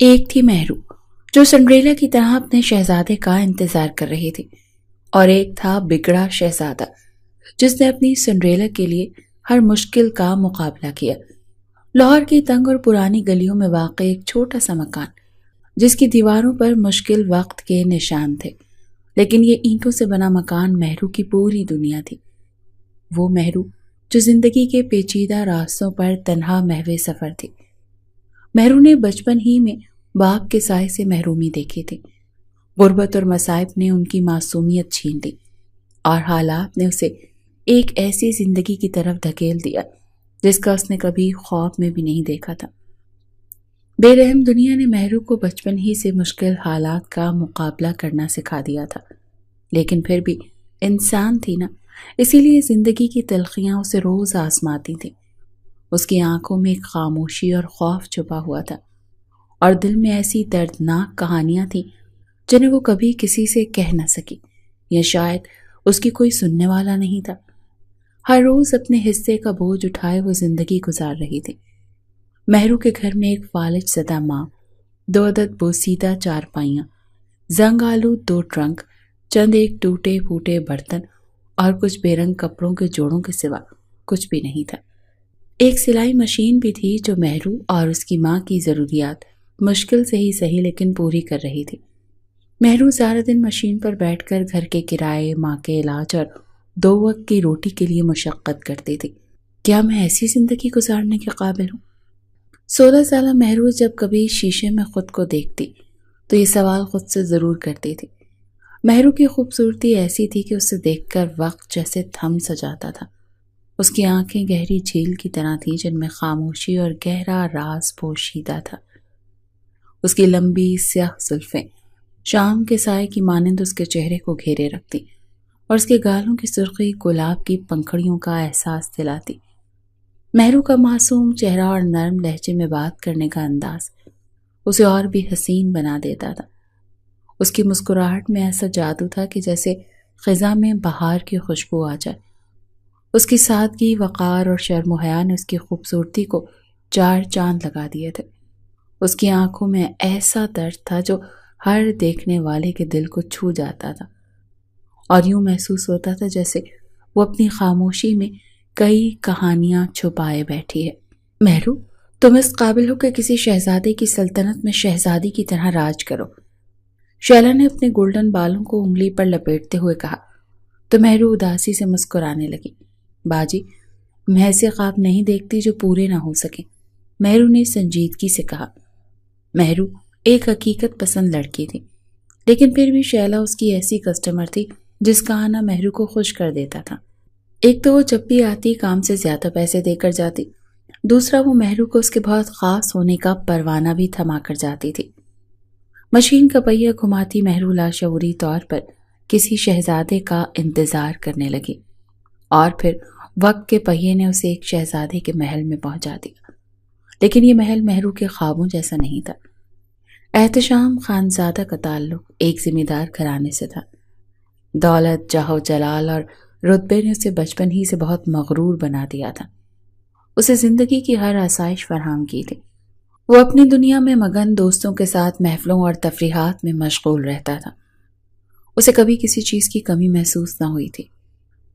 ایک تھی مہرو جو سنڈریلا کی طرح اپنے شہزادے کا انتظار کر رہی تھی، اور ایک تھا بگڑا شہزادہ جس نے اپنی سنڈریلا کے لیے ہر مشکل کا مقابلہ کیا۔ لاہور کی تنگ اور پرانی گلیوں میں واقع ایک چھوٹا سا مکان جس کی دیواروں پر مشکل وقت کے نشان تھے، لیکن یہ اینٹوں سے بنا مکان مہرو کی پوری دنیا تھی۔ وہ مہرو جو زندگی کے پیچیدہ راستوں پر تنہا محو سفر تھی۔ مہرو نے بچپن ہی میں باپ کے سائے سے محرومی دیکھی تھی۔ غربت اور مصائب نے ان کی معصومیت چھین لی، اور حالات نے اسے ایک ایسی زندگی کی طرف دھکیل دیا جس کا اس نے کبھی خواب میں بھی نہیں دیکھا تھا۔ بے رحم دنیا نے مہرو کو بچپن ہی سے مشکل حالات کا مقابلہ کرنا سکھا دیا تھا، لیکن پھر بھی انسان تھی نا، اسی لیے زندگی کی تلخیاں اسے روز آزماتی تھیں۔ اس کی آنکھوں میں ایک خاموشی اور خوف چھپا ہوا تھا، اور دل میں ایسی دردناک کہانیاں تھیں جنہیں وہ کبھی کسی سے کہہ نہ سکی، یا شاید اس کی کوئی سننے والا نہیں تھا۔ ہر روز اپنے حصے کا بوجھ اٹھائے وہ زندگی گزار رہی تھی۔ مہرو کے گھر میں ایک فالج زدہ ماں، 2 عدد بوسیدہ چارپائیاں، زنگ آلود 2 ٹرنک، چند ایک ٹوٹے پھوٹے برتن اور کچھ بے رنگ کپڑوں کے جوڑوں کے سوا کچھ بھی نہیں تھا۔ ایک سلائی مشین بھی تھی جو مہرو اور اس کی ماں کی ضروریات مشکل سے ہی صحیح لیکن پوری کر رہی تھی۔ مہرو سارا دن مشین پر بیٹھ کر گھر کے کرائے، ماں کے علاج اور 2 وقت کی روٹی کے لیے مشقت کرتی تھی۔ کیا میں ایسی زندگی گزارنے کے قابل ہوں؟ 16 سالہ مہرو جب کبھی شیشے میں خود کو دیکھتی تو یہ سوال خود سے ضرور کرتی تھی۔ مہرو کی خوبصورتی ایسی تھی کہ اسے دیکھ کر وقت جیسے تھم سا جاتا تھا۔ اس کی آنکھیں گہری جھیل کی طرح تھیں جن میں خاموشی اور گہرا راز پوشیدہ تھا۔ اس کی لمبی سیاہ زلفیں شام کے سائے کی مانند اس کے چہرے کو گھیرے رکھتی، اور اس کے گالوں کی سرخی گلاب کی پنکھڑیوں کا احساس دلاتی۔ مہرو کا معصوم چہرہ اور نرم لہجے میں بات کرنے کا انداز اسے اور بھی حسین بنا دیتا تھا۔ اس کی مسکراہٹ میں ایسا جادو تھا کہ جیسے خزاں میں بہار کی خوشبو آ جائے۔ اس کی سادگی، وقار اور شرم و حیا نے اس کی خوبصورتی کو 4 چاند لگا دیے تھے۔ اس کی آنکھوں میں ایسا درد تھا جو ہر دیکھنے والے کے دل کو چھو جاتا تھا، اور یوں محسوس ہوتا تھا جیسے وہ اپنی خاموشی میں کئی کہانیاں چھپائے بیٹھی ہے۔ مہرو، تم اس قابل ہو کہ کسی شہزادے کی سلطنت میں شہزادی کی طرح راج کرو، شیلا نے اپنے گولڈن بالوں کو انگلی پر لپیٹتے ہوئے کہا، تو مہرو اداسی سے مسکرانے لگی۔ باجی، میں ایسے خواب نہیں دیکھتی جو پورے نہ ہو سکیں، مہرو نے سنجیدگی سے کہا۔ مہرو ایک حقیقت پسند لڑکی تھی، لیکن پھر بھی شیلا اس کی ایسی کسٹمر تھی جس کا آنا مہرو کو خوش کر دیتا تھا۔ ایک تو وہ جب بھی آتی کام سے زیادہ پیسے دے کر جاتی، دوسرا وہ مہرو کو اس کے بہت خاص ہونے کا پروانہ بھی تھما کر جاتی تھی۔ مشین کا پہیہ گھماتی مہرو لاشعوری طور پر کسی شہزادے کا انتظار کرنے لگی، اور پھر وقت کے پہیے نے اسے ایک شہزادے کے محل میں پہنچا دیا، لیکن یہ محل مہرو کے خوابوں جیسا نہیں تھا۔ احتشام خانزادہ کا تعلق ایک ذمہ دار گھرانے سے تھا۔ دولت، جاہ و جلال اور رتبے نے اسے بچپن ہی سے بہت مغرور بنا دیا تھا۔ اسے زندگی کی ہر آسائش فراہم کی تھی۔ وہ اپنی دنیا میں مگن دوستوں کے ساتھ محفلوں اور تفریحات میں مشغول رہتا تھا۔ اسے کبھی کسی چیز کی کمی محسوس نہ ہوئی تھی،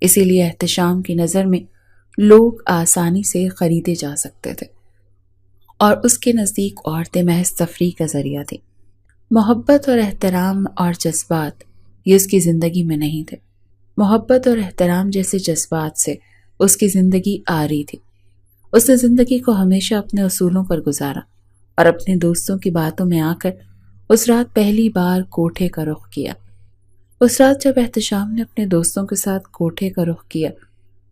اسی لیے احتشام کی نظر میں لوگ آسانی سے خریدے جا سکتے تھے، اور اس کے نزدیک عورتیں محض تفریح کا ذریعہ تھیں۔ محبت اور احترام اور جذبات یہ اس کی زندگی میں نہیں تھے۔ محبت اور احترام جیسے جذبات سے اس کی زندگی آری تھی۔ اس نے زندگی کو ہمیشہ اپنے اصولوں پر گزارا، اور اپنے دوستوں کی باتوں میں آ کر اس رات پہلی بار کوٹھے کا رخ کیا۔ اس رات جب احتشام نے اپنے دوستوں کے ساتھ کوٹھے کا رخ کیا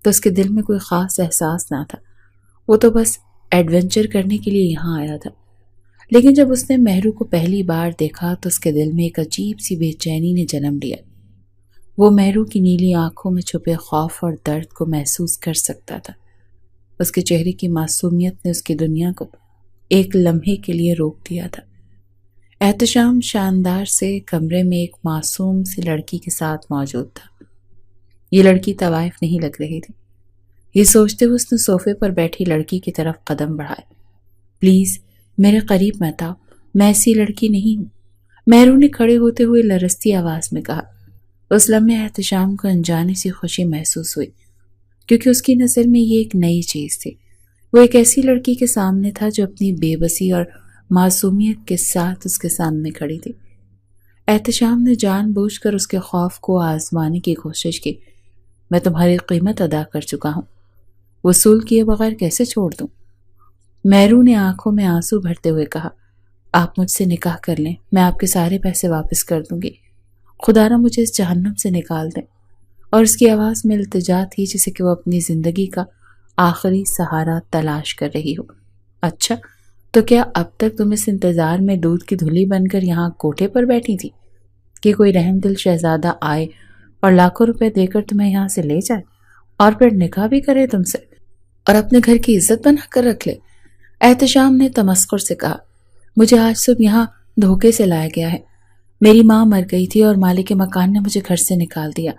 تو اس کے دل میں کوئی خاص احساس نہ تھا، وہ تو بس ایڈونچر کرنے کے لیے یہاں آیا تھا۔ لیکن جب اس نے مہرو کو پہلی بار دیکھا تو اس کے دل میں ایک عجیب سی بے چینی نے جنم لیا۔ وہ مہرو کی نیلی آنکھوں میں چھپے خوف اور درد کو محسوس کر سکتا تھا۔ اس کے چہرے کی معصومیت نے اس کی دنیا کو ایک لمحے کے لیے روک دیا تھا۔ احتشام شاندار سے کمرے میں ایک معصوم سی لڑکی کے ساتھ موجود تھا۔ یہ لڑکی طوائف نہیں لگ رہی تھی۔ یہ سوچتے ہوئے اس نے صوفے پر بیٹھی لڑکی کی طرف قدم بڑھائے۔ پلیز میرے قریب مت آؤ، میں ایسی لڑکی نہیں ہوں، مہرو نے کھڑے ہوتے ہوئے لرزتی آواز میں کہا۔ اس لمحے احتشام کو انجانی سی خوشی محسوس ہوئی، کیونکہ اس کی نظر میں یہ ایک نئی چیز تھی۔ وہ ایک ایسی لڑکی کے سامنے تھا جو اپنی بے بسی اور معصومیت کے ساتھ اس کے سامنے کھڑی تھی۔ احتشام نے جان بوجھ کر اس کے خوف کو آزمانے کی کوشش کی۔ میں تمہاری قیمت ادا کر چکا ہوں، وصول کیے بغیر کیسے چھوڑ دوں؟ مہرو نے آنکھوں میں آنسو بھرتے ہوئے کہا۔ آپ مجھ سے نکاح کر لیں، میں آپ کے سارے پیسے واپس کر دوں گی، خدا نہ مجھے اس جہنم سے نکال دیں۔ اور اس کی آواز میں التجا تھی جسے کہ وہ اپنی زندگی کا آخری سہارا تلاش کر رہی ہو۔ اچھا، تو کیا اب تک تم اس انتظار میں دودھ کی دھلی بن کر یہاں کوٹھے پر بیٹھی تھی کہ کوئی رحم دل شہزادہ آئے اور لاکھوں روپے دے کر تمہیں یہاں سے لے جائے اور پھر نکاح بھی کرے تم سے اور اپنے گھر کی عزت بنا کر رکھ لے؟ احتشام نے تمسخر سے کہا۔ مجھے آج صبح یہاں دھوکے سے لایا گیا ہے۔ میری ماں مر گئی تھی اور مالک مکان نے مجھے گھر سے نکال دیا،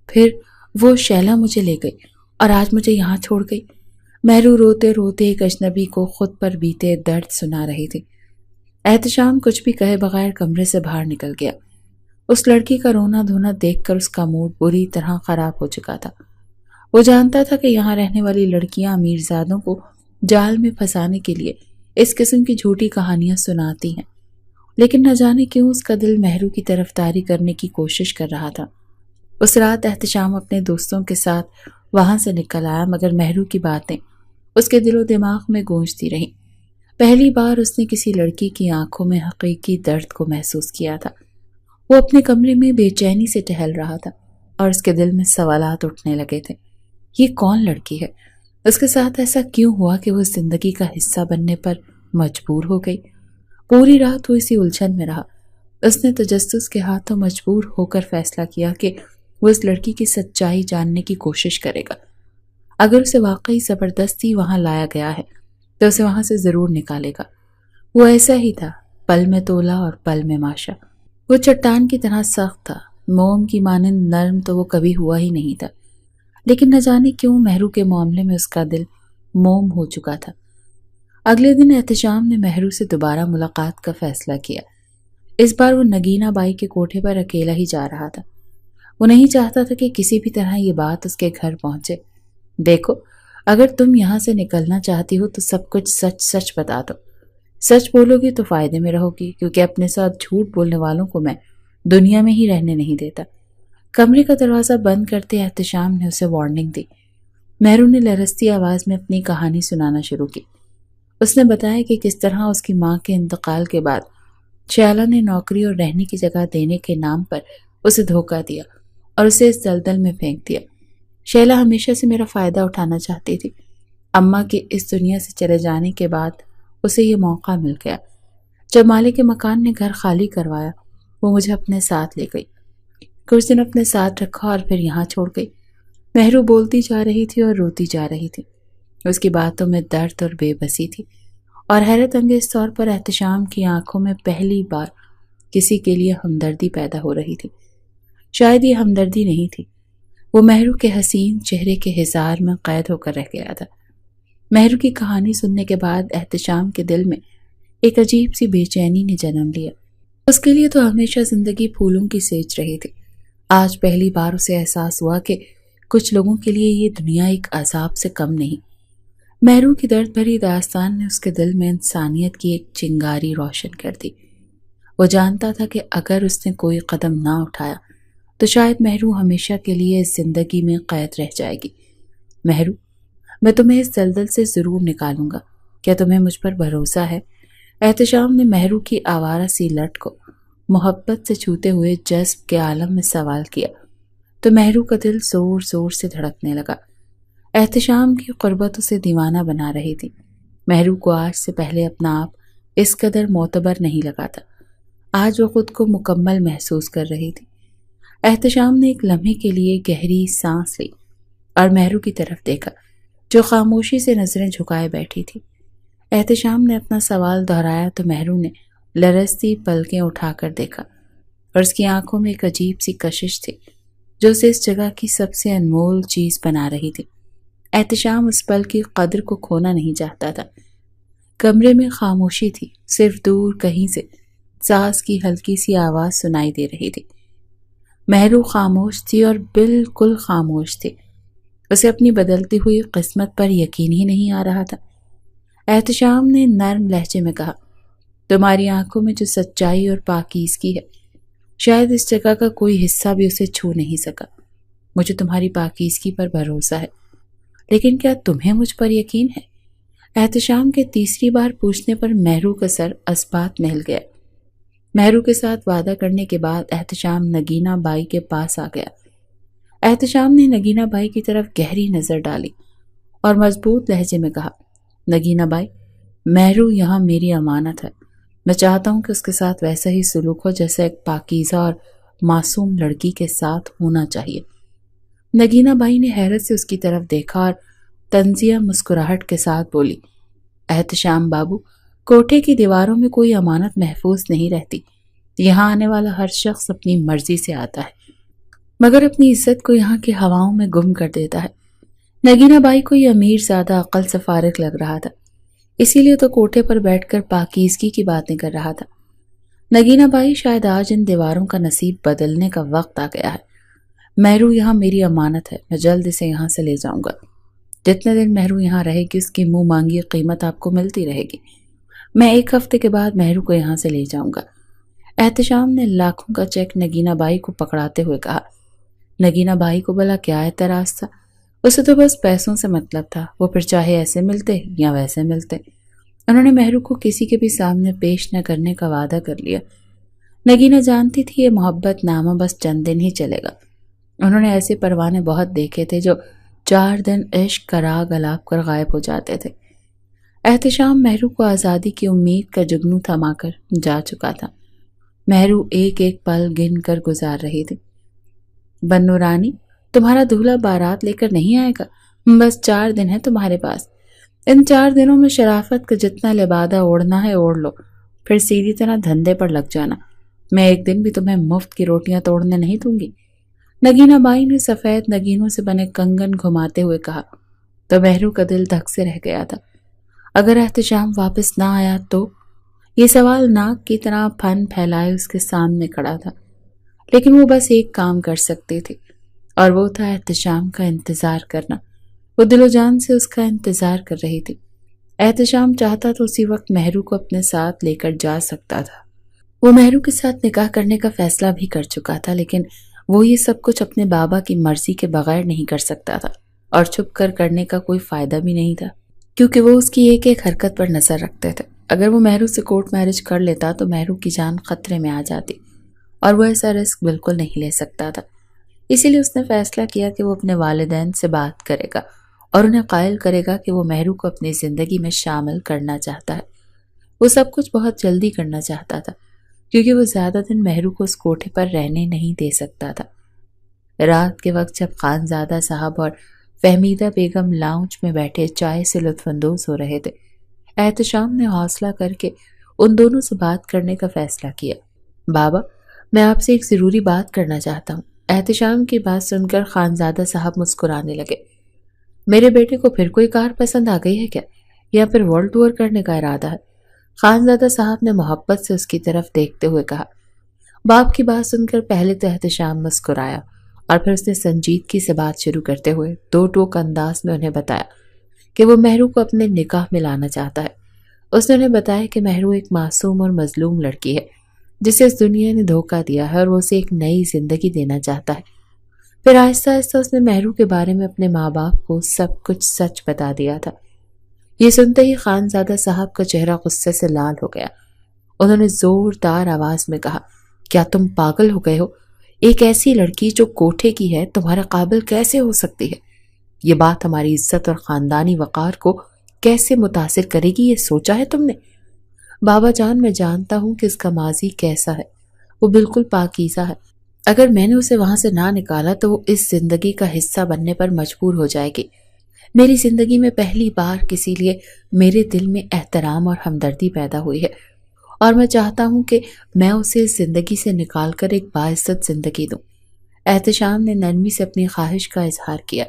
پھر وہ شیلا مجھے لے گئی اور آج مجھے یہاں چھوڑ گئی۔ مہرو روتے روتے ایک اجنبی کو خود پر بیتے درد سنا رہی تھی۔ احتشام کچھ بھی کہے بغیر کمرے سے باہر نکل گیا۔ اس لڑکی کا رونا دھونا دیکھ کر اس کا موڈ بری طرح خراب ہو چکا تھا۔ وہ جانتا تھا کہ یہاں رہنے والی لڑکیاں امیرزادوں کو جال میں پھنسانے کے لیے اس قسم کی جھوٹی کہانیاں سناتی ہیں، لیکن نہ جانے کیوں اس کا دل مہرو کی طرفداری کرنے کی کوشش کر رہا تھا۔ اس رات احتشام اپنے دوستوں کے ساتھ وہاں سے نکل آیا، مگر مہرو کی باتیں اس کے دل و دماغ میں گونجتی رہیں۔ پہلی بار اس نے کسی لڑکی کی آنکھوں میں حقیقی درد کو محسوس کیا تھا۔ وہ اپنے کمرے میں بے چینی سے ٹہل رہا تھا اور اس کے دل میں سوالات اٹھنے لگے تھے۔ یہ کون لڑکی ہے؟ اس کے ساتھ ایسا کیوں ہوا کہ وہ زندگی کا حصہ بننے پر مجبور ہو گئی؟ پوری رات وہ اسی الجھن میں رہا۔ اس نے تجسس کے ہاتھوں مجبور ہو کر فیصلہ کیا کہ وہ اس لڑکی کی سچائی جاننے کی کوشش کرے گا۔ اگر اسے واقعی زبردستی وہاں لایا گیا ہے تو اسے وہاں سے ضرور نکالے گا۔ وہ ایسا ہی تھا، پل میں تولا اور پل میں ماشا۔ وہ چٹان کی طرح سخت تھا، موم کی مانند نرم تو وہ کبھی ہوا ہی نہیں تھا، لیکن نہ جانے کیوں مہرو کے معاملے میں اس کا دل موم ہو چکا تھا۔ اگلے دن احتشام نے مہرو سے دوبارہ ملاقات کا فیصلہ کیا۔ اس بار وہ نگینہ بائی کے کوٹھے پر اکیلا ہی جا رہا تھا۔ وہ نہیں چاہتا تھا کہ کسی بھی طرح یہ بات اس کے گھر پہنچے۔ دیکھو، اگر تم یہاں سے نکلنا چاہتی ہو تو سب کچھ سچ سچ بتا دو۔ سچ بولو گی تو فائدے میں رہو گی، کیونکہ اپنے ساتھ جھوٹ بولنے والوں کو میں دنیا میں ہی رہنے نہیں دیتا۔ کمرے کا دروازہ بند کرتے احتشام نے اسے وارننگ دی۔ مہرو نے لرزتی آواز میں اپنی کہانی سنانا شروع کی۔ اس نے بتایا کہ کس طرح اس کی ماں کے انتقال کے بعد شیلا نے نوکری اور رہنے کی جگہ دینے کے نام پر اسے دھوکہ دیا اور اسے اس دلدل میں پھینک دیا۔ شیلا ہمیشہ سے میرا فائدہ اٹھانا چاہتی تھی۔ اماں کے اس دنیا سے چلے جانے کے بعد اسے یہ موقع مل گیا۔ جب مالک مکان نے گھر خالی کروایا، وہ مجھے اپنے ساتھ لے گئی، کچھ دن اپنے ساتھ رکھا اور پھر یہاں چھوڑ گئی۔ مہرو بولتی جا رہی تھی اور روتی جا رہی تھی۔ اس کی باتوں میں درد اور بے بسی تھی، اور حیرت انگیز طور پر احتشام کی آنکھوں میں پہلی بار کسی کے لیے ہمدردی پیدا ہو رہی تھی۔ شاید یہ ہمدردی نہیں تھی، وہ مہرو کے حسین چہرے کے ہزار میں قید ہو کر رہ گیا تھا۔ مہرو کی کہانی سننے کے بعد احتشام کے دل میں ایک عجیب سی بے چینی نے جنم لیا۔ اس کے لیے تو ہمیشہ زندگی پھولوں کی سیج رہی تھی۔ آج پہلی بار اسے احساس ہوا کہ کچھ لوگوں کے لیے یہ دنیا ایک عذاب سے کم نہیں۔ مہرو کی درد بھری داستان نے اس کے دل میں انسانیت کی ایک چنگاری روشن کر دی۔ وہ جانتا تھا کہ اگر اس نے کوئی قدم نہ اٹھایا تو شاید مہرو ہمیشہ کے لیے اس زندگی میں قید رہ جائے گی۔ مہرو، میں تمہیں اس دلدل سے ضرور نکالوں گا، کیا تمہیں مجھ پر بھروسہ ہے؟ احتشام نے مہرو کی آوارہ سی لٹ کو محبت سے چھوتے ہوئے جذب کے عالم میں سوال کیا تو مہرو کا دل زور زور سے دھڑکنے لگا۔ احتشام کی قربت اسے دیوانہ بنا رہی تھی۔ مہرو کو آج سے پہلے اپنا آپ اس قدر معتبر نہیں لگا تھا۔ آج وہ خود کو مکمل محسوس کر رہی تھی۔ احتشام نے ایک لمحے کے لیے گہری سانس لی اور مہرو کی طرف دیکھا جو خاموشی سے نظریں جھکائے بیٹھی تھی۔ احتشام نے اپنا سوال دہرایا تو مہرو نے لرزتی پلکیں اٹھا کر دیکھا اور اس کی آنکھوں میں ایک عجیب سی کشش تھی جو اسے اس جگہ کی سب سے انمول چیز بنا رہی تھی۔ احتشام اس پل کی قدر کو کھونا نہیں چاہتا تھا۔ کمرے میں خاموشی تھی، صرف دور کہیں سے ساز کی ہلکی سی آواز سنائی دے رہی تھی۔ مہرو خاموش تھی اور بالکل خاموش تھی۔ اسے اپنی بدلتی ہوئی قسمت پر یقین ہی نہیں آ رہا تھا۔ احتشام نے نرم لہجے میں کہا، تمہاری آنکھوں میں جو سچائی اور پاکیزگی ہے، شاید اس جگہ کا کوئی حصہ بھی اسے چھو نہیں سکا۔ مجھے تمہاری پاکیزگی پر بھروسہ ہے، لیکن کیا تمہیں مجھ پر یقین ہے؟ احتشام کے تیسری بار پوچھنے پر مہرو کا سر اسبات میں ہل گیا۔ مہرو کے ساتھ وعدہ کرنے کے بعد احتشام نگینہ بائی کے پاس آ گیا۔ احتشام نے نگینہ بائی کی طرف گہری نظر ڈالی اور مضبوط لہجے میں کہا، نگینہ بائی، مہرو یہاں میری امانت ہے۔ میں چاہتا ہوں کہ اس کے ساتھ ویسا ہی سلوک ہو جیسا ایک پاکیزہ اور معصوم لڑکی کے ساتھ ہونا چاہیے۔ نگینہ بائی نے حیرت سے اس کی طرف دیکھا اور طنزیہ مسکراہٹ کے ساتھ بولی، احتشام بابو، کوٹھے کی دیواروں میں کوئی امانت محفوظ نہیں رہتی۔ یہاں آنے والا ہر شخص اپنی مرضی سے آتا ہے، مگر اپنی عزت کو یہاں کی ہواؤں میں گم کر دیتا ہے۔ نگینہ بائی کو یہ امیر زیادہ عقل سے فارغ لگ رہا تھا، اسی لیے تو کوٹھے پر بیٹھ کر پاکیزگی کی باتیں کر رہا تھا۔ نگینہ بائی، شاید آج ان دیواروں کا نصیب بدلنے کا وقت آ گیا ہے۔ مہرو یہاں میری امانت ہے، میں جلد اسے یہاں سے لے جاؤں گا۔ جتنے دن مہرو یہاں رہے گی اس کی منہ مانگی قیمت آپ کو ملتی رہے گی۔ میں 1 ہفتے کے بعد مہرو کو یہاں سے لے جاؤں گا۔ احتشام نے لاکھوں کا چیک نگینہ بائی کو پکڑاتے ہوئے کہا۔ نگینہ بائی کو بھلا کیا اعتراض تھا؟ اسے تو بس پیسوں سے مطلب تھا، وہ پھر چاہے ایسے ملتے یا ویسے ملتے۔ انہوں نے مہرو کو کسی کے بھی سامنے پیش نہ کرنے کا وعدہ کر لیا۔ نگینہ جانتی تھی یہ محبت نامہ بس چند دن ہی چلے گا۔ انہوں نے ایسے پروانے بہت دیکھے تھے جو 4 دن عشق کا راگ الاپ کر غائب ہو جاتے تھے۔ احتشام مہرو کو آزادی کی امید کا جگنو تھما کر جا چکا تھا۔ مہرو ایک ایک پل گن کر گزار رہی تھی۔ بنو رانی، تمہارا دولہا بارات لے کر نہیں آئے گا، بس 4 دن ہے تمہارے پاس۔ ان 4 دنوں میں شرافت کا جتنا لبادہ اوڑھنا ہے اوڑھ لو، پھر سیدھی طرح دھندے پر لگ جانا۔ میں ایک دن بھی تمہیں مفت کی روٹیاں توڑنے نہیں دوں گی۔ نگینہ بائی نے سفید نگینوں سے بنے کنگن گھماتے ہوئے کہا تو مہرو کا دل دھک سے رہ گیا تھا۔ اگر احتشام واپس نہ آیا تو؟ یہ سوال ناک کی طرح پھن پھیلائے اس کے سامنے کھڑا تھا، لیکن وہ بس ایک کام کر سکتی تھی، اور وہ تھا احتشام کا انتظار کرنا۔ وہ دل و جان سے اس کا انتظار کر رہی تھی۔ احتشام چاہتا تو اسی وقت مہرو کو اپنے ساتھ لے کر جا سکتا تھا۔ وہ مہرو کے ساتھ نکاح کرنے کا فیصلہ بھی کر چکا تھا، لیکن وہ یہ سب کچھ اپنے بابا کی مرضی کے بغیر نہیں کر سکتا تھا، اور چھپ کر کرنے کا کوئی فائدہ بھی نہیں تھا، کیونکہ وہ اس کی ایک ایک حرکت پر نظر رکھتے تھے۔ اگر وہ مہرو سے کورٹ میرج کر لیتا تو مہرو کی جان خطرے میں آ جاتی، اور وہ ایسا رسک بالکل نہیں لے سکتا تھا۔ اسی لیے اس نے فیصلہ کیا کہ وہ اپنے والدین سے بات کرے گا اور انہیں قائل کرے گا کہ وہ مہرو کو اپنی زندگی میں شامل کرنا چاہتا ہے۔ وہ سب کچھ بہت جلدی کرنا چاہتا تھا، کیونکہ وہ زیادہ دن مہرو کو اس کوٹھے پر رہنے نہیں دے سکتا تھا۔ رات کے وقت جب خانزادہ صاحب اور فہمیدہ بیگم لاؤنج میں بیٹھے چائے سے لطف اندوز ہو رہے تھے، احتشام نے حوصلہ کر کے ان دونوں سے بات کرنے کا فیصلہ کیا۔ بابا، میں آپ سے ایک ضروری بات کرنا چاہتا ہوں۔ احتشام کی بات سن کر خانزادہ صاحب مسکرانے لگے۔ میرے بیٹے کو پھر کوئی کار پسند آ گئی ہے کیا، یا پھر ورلڈ ٹور کرنے کا ارادہ ہے؟ خانزادہ صاحب نے محبت سے اس کی طرف دیکھتے ہوئے کہا۔ باپ کی بات سن کر پہلے تو احتشام مسکرایا، اور پھر اس نے سنجیدگی سے بات شروع کرتے ہوئے 2 ٹوک انداز میں انہیں بتایا کہ وہ مہرو کو اپنے نکاح میں لانا چاہتا ہے۔ اس نے انہیں بتایا کہ مہرو ایک معصوم اور مظلوم لڑکی ہے جسے اس دنیا نے دھوکہ دیا ہے، اور وہ اسے ایک نئی زندگی دینا چاہتا ہے۔ پھر آہستہ آہستہ اس نے مہرو کے بارے میں اپنے ماں باپ کو سب کچھ سچ بتا دیا تھا۔ یہ سنتے ہی خانزادہ صاحب کا چہرہ غصے سے لال ہو گیا۔ انہوں نے زوردار آواز میں کہا، کیا تم پاگل ہو گئے ہو؟ ایک ایسی لڑکی جو کوٹھے کی ہے تمہارے قابل کیسے ہو سکتی ہے؟ یہ بات ہماری عزت اور خاندانی وقار کو کیسے متاثر کرے گی، یہ سوچا ہے تم نے؟ بابا جان، میں جانتا ہوں کہ اس کا ماضی کیسا ہے، وہ بالکل پاکیزہ ہے۔ اگر میں نے اسے وہاں سے نہ نکالا تو وہ اس زندگی کا حصہ بننے پر مجبور ہو جائے گی۔ میری زندگی میں پہلی بار کسی لیے میرے دل میں احترام اور ہمدردی پیدا ہوئی ہے، اور میں چاہتا ہوں کہ میں اسے اس زندگی سے نکال کر ایک باعزت زندگی دوں۔ احتشام نے نرمی سے اپنی خواہش کا اظہار کیا۔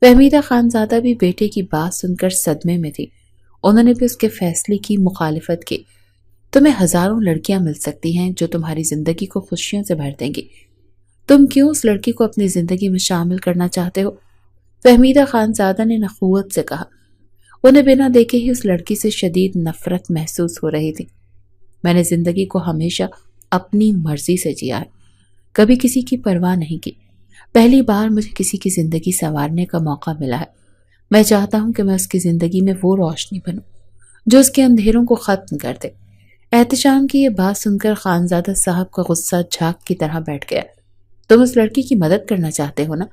فہمیدہ خانزادہ بھی بیٹے کی بات سن کر صدمے میں تھی۔ انہوں نے بھی اس کے فیصلے کی مخالفت کی۔ تمہیں ہزاروں لڑکیاں مل سکتی ہیں جو تمہاری زندگی کو خوشیوں سے بھر دیں گی، تم کیوں اس لڑکی کو اپنی زندگی میں شامل کرنا چاہتے ہو؟ فہمیدہ خانزادہ نے نخوت سے کہا۔ انہیں بنا دیکھے ہی اس لڑکی سے شدید نفرت محسوس ہو رہی تھی۔ میں نے زندگی کو ہمیشہ اپنی مرضی سے جیا ہے، کبھی کسی کی پرواہ نہیں کی۔ پہلی بار مجھے کسی کی زندگی سنوارنے کا موقع ملا ہے۔ میں چاہتا ہوں کہ میں اس کی زندگی میں وہ روشنی بنوں جو اس کے اندھیروں کو ختم کر دے۔ احتشام کی یہ بات سن کر خانزادہ صاحب کا غصہ جھاگ کی طرح بیٹھ گیا۔ تم اس لڑکی کی مدد کرنا چاہتے ہو نا؟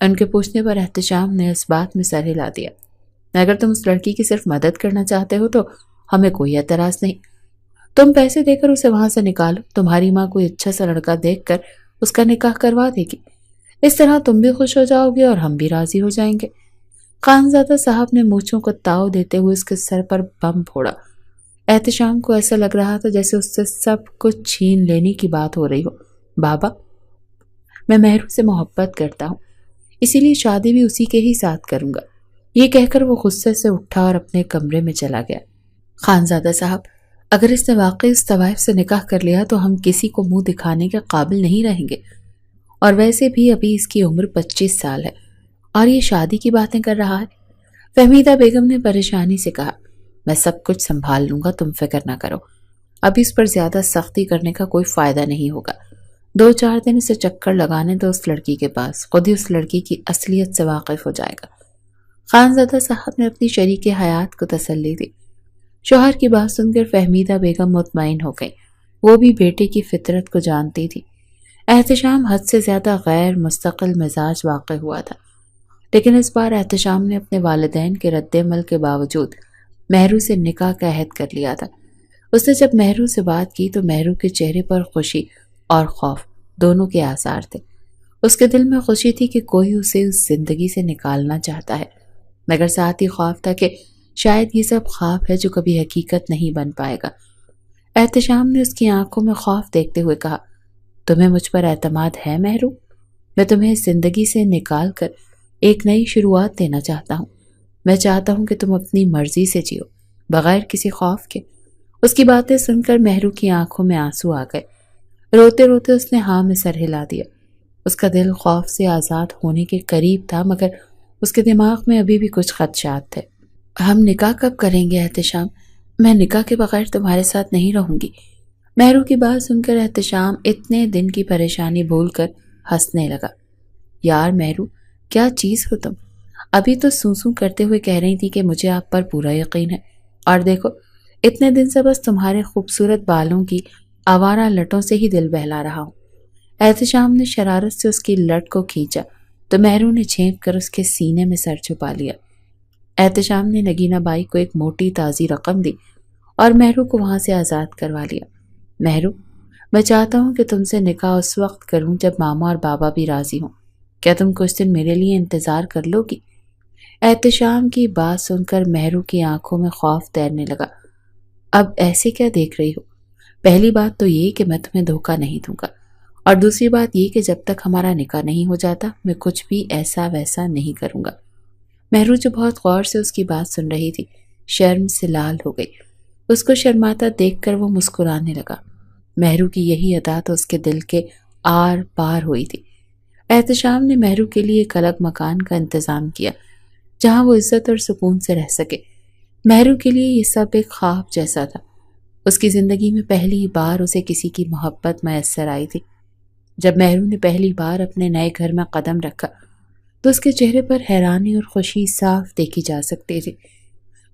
ان کے پوچھنے پر احتشام نے اس بات میں سر ہلا دیا۔ اگر تم اس لڑکی کی صرف مدد کرنا چاہتے ہو تو ہمیں کوئی اعتراض نہیں، تم پیسے دے کر اسے وہاں سے نکالو، تمہاری ماں کوئی اچھا سا لڑکا دیکھ کر اس کا نکاح کروا دے گی، اس طرح تم بھی خوش ہو جاؤ گے اور ہم بھی راضی ہو جائیں گے۔ خانزادہ صاحب نے مونچھوں کو تاؤ دیتے ہوئے اس کے سر پر بم پھوڑا۔ احتشام کو ایسا لگ رہا تھا جیسے اس سے سب کچھ چھین لینے کی بات ہو رہی ہو۔ بابا، میں مہرو سے محبت کرتا ہوں، اسی لیے شادی بھی اسی کے ہی ساتھ کروں گا، یہ کہہ کر وہ غصے سے اٹھا اور اپنے کمرے میں چلا گیا۔ خانزادہ صاحب، اگر اس نے واقعی اس طوائف سے نکاح کر لیا تو ہم کسی کو منہ دکھانے کے قابل نہیں رہیں گے، اور ویسے بھی ابھی اس کی عمر 25 سال ہے اور یہ شادی کی باتیں کر رہا ہے۔ فہمیدہ بیگم نے پریشانی سے کہا، میں سب کچھ سنبھال لوں گا، تم فکر نہ کرو، ابھی اس پر زیادہ سختی کرنے کا کوئی فائدہ نہیں ہوگا، 2-4 دن اسے چکر لگانے دو اس لڑکی کے پاس، خود ہی اس لڑکی کی اصلیت سے واقف ہو جائے گا۔ خانزادہ صاحب نے اپنی شریک حیات کو تسلی دی۔ شوہر کی بات سن کر فہمیدہ بیگم مطمئن ہو گئی، وہ بھی بیٹے کی فطرت کو جانتی تھی۔ احتشام حد سے زیادہ غیر مستقل مزاج واقع ہوا تھا، لیکن اس بار احتشام نے اپنے والدین کے رد عمل کے باوجود مہرو سے نکاح کا عہد کر لیا تھا۔ اس نے جب مہرو سے بات کی تو مہرو کے چہرے پر خوشی اور خوف دونوں کے آثار تھے۔ اس کے دل میں خوشی تھی کہ کوئی اسے اس زندگی سے نکالنا چاہتا ہے، مگر ساتھ ہی خوف تھا کہ شاید یہ سب خواب ہے جو کبھی حقیقت نہیں بن پائے گا۔ احتشام نے اس کی آنکھوں میں خوف دیکھتے ہوئے کہا، تمہیں مجھ پر اعتماد ہے مہرو؟ میں تمہیں اس زندگی سے نکال کر ایک نئی شروعات دینا چاہتا ہوں۔ میں چاہتا ہوں کہ تم اپنی مرضی سے جیو، بغیر کسی خوف کے۔ اس کی باتیں سن کر مہرو کی آنکھوں میں آنسو آ گئے۔ روتے روتے اس نے ہاں میں سر ہلا دیا۔ اس کا دل خوف سے آزاد ہونے کے قریب تھا، مگر اس کے دماغ میں ابھی بھی کچھ خدشات تھے۔ ہم نکاح کب کریں گے احتشام؟ میں نکاح کے بغیر تمہارے ساتھ نہیں رہوں گی۔ مہرو کی بات سن کر احتشام اتنے دن کی پریشانی بھول کر ہنسنے لگا۔ یار مہرو، کیا چیز ہو تم؟ ابھی تو سوں کرتے ہوئے کہہ رہی تھی کہ مجھے آپ پر پورا یقین ہے، اور دیکھو اتنے دن سے بس تمہارے خوبصورت بالوں کی آوارہ لٹوں سے ہی دل بہلا رہا ہوں۔ احتشام نے شرارت سے اس کی لٹ کو کھینچا تو مہرو نے جھینک کر اس کے سینے میں سر چھپا لیا۔ احتشام نے نگینہ بائی کو ایک موٹی تازی رقم دی اور مہرو کو وہاں سے آزاد کروا لیا۔ مہرو، میں چاہتا ہوں کہ تم سے نکاح اس وقت کروں جب ماما اور بابا بھی راضی ہوں، کیا تم کچھ دن میرے لیے انتظار کر لو گی؟ احتشام کی بات سن کر مہرو کی آنکھوں میں خوف تیرنے لگا۔ اب ایسے کیا دیکھ رہی ہو؟ پہلی بات تو یہ کہ میں تمہیں دھوکہ نہیں دوں گا، اور دوسری بات یہ کہ جب تک ہمارا نکاح نہیں ہو جاتا میں کچھ بھی ایسا ویسا نہیں کروں گا۔ مہرو جو بہت غور سے اس کی بات سن رہی تھی شرم سے لال ہو گئی۔ اس کو شرماتا دیکھ کر وہ مسکرانے لگا۔ مہرو کی یہی ادا تو اس کے دل کے آر پار ہوئی تھی۔ احتشام نے مہرو کے لیے ایک الگ مکان کا انتظام کیا جہاں وہ عزت اور سکون سے رہ سکے۔ مہرو کے لیے یہ سب ایک خواب جیسا تھا۔ اس کی زندگی میں پہلی بار اسے کسی کی محبت میسر آئی تھی۔ جب مہرو نے پہلی بار اپنے نئے گھر میں قدم رکھا تو اس کے چہرے پر حیرانی اور خوشی صاف دیکھی جا سکتی تھی۔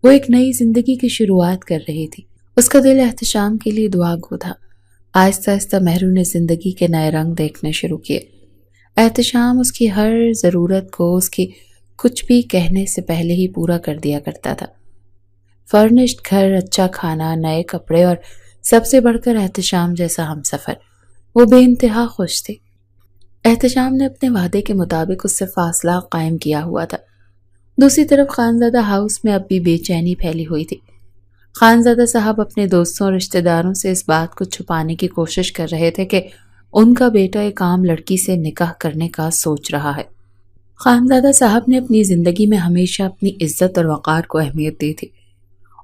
وہ ایک نئی زندگی کی شروعات کر رہی تھی۔ اس کا دل احتشام کے لیے دعا گو تھا۔ آہستہ آہستہ مہرو نے زندگی کے نئے رنگ دیکھنے شروع کیے۔ احتشام اس کی ہر ضرورت کو اس کی کچھ بھی کہنے سے پہلے ہی پورا کر دیا کرتا تھا۔ فرنشڈ گھر، اچھا کھانا، نئے کپڑے اور سب سے بڑھ کر احتشام جیسا ہمسفر، وہ بے انتہا خوش تھی۔ احتشام نے اپنے وعدے کے مطابق اس سے فاصلہ قائم کیا ہوا تھا۔ دوسری طرف خانزادہ ہاؤس میں اب بھی بے چینی پھیلی ہوئی تھی۔ خانزادہ صاحب اپنے دوستوں اور رشتہ داروں سے اس بات کو چھپانے کی کوشش کر رہے تھے کہ ان کا بیٹا ایک عام لڑکی سے نکاح کرنے کا سوچ رہا ہے۔ خانزادہ صاحب نے اپنی زندگی میں ہمیشہ اپنی عزت اور وقار کو اہمیت دی تھی۔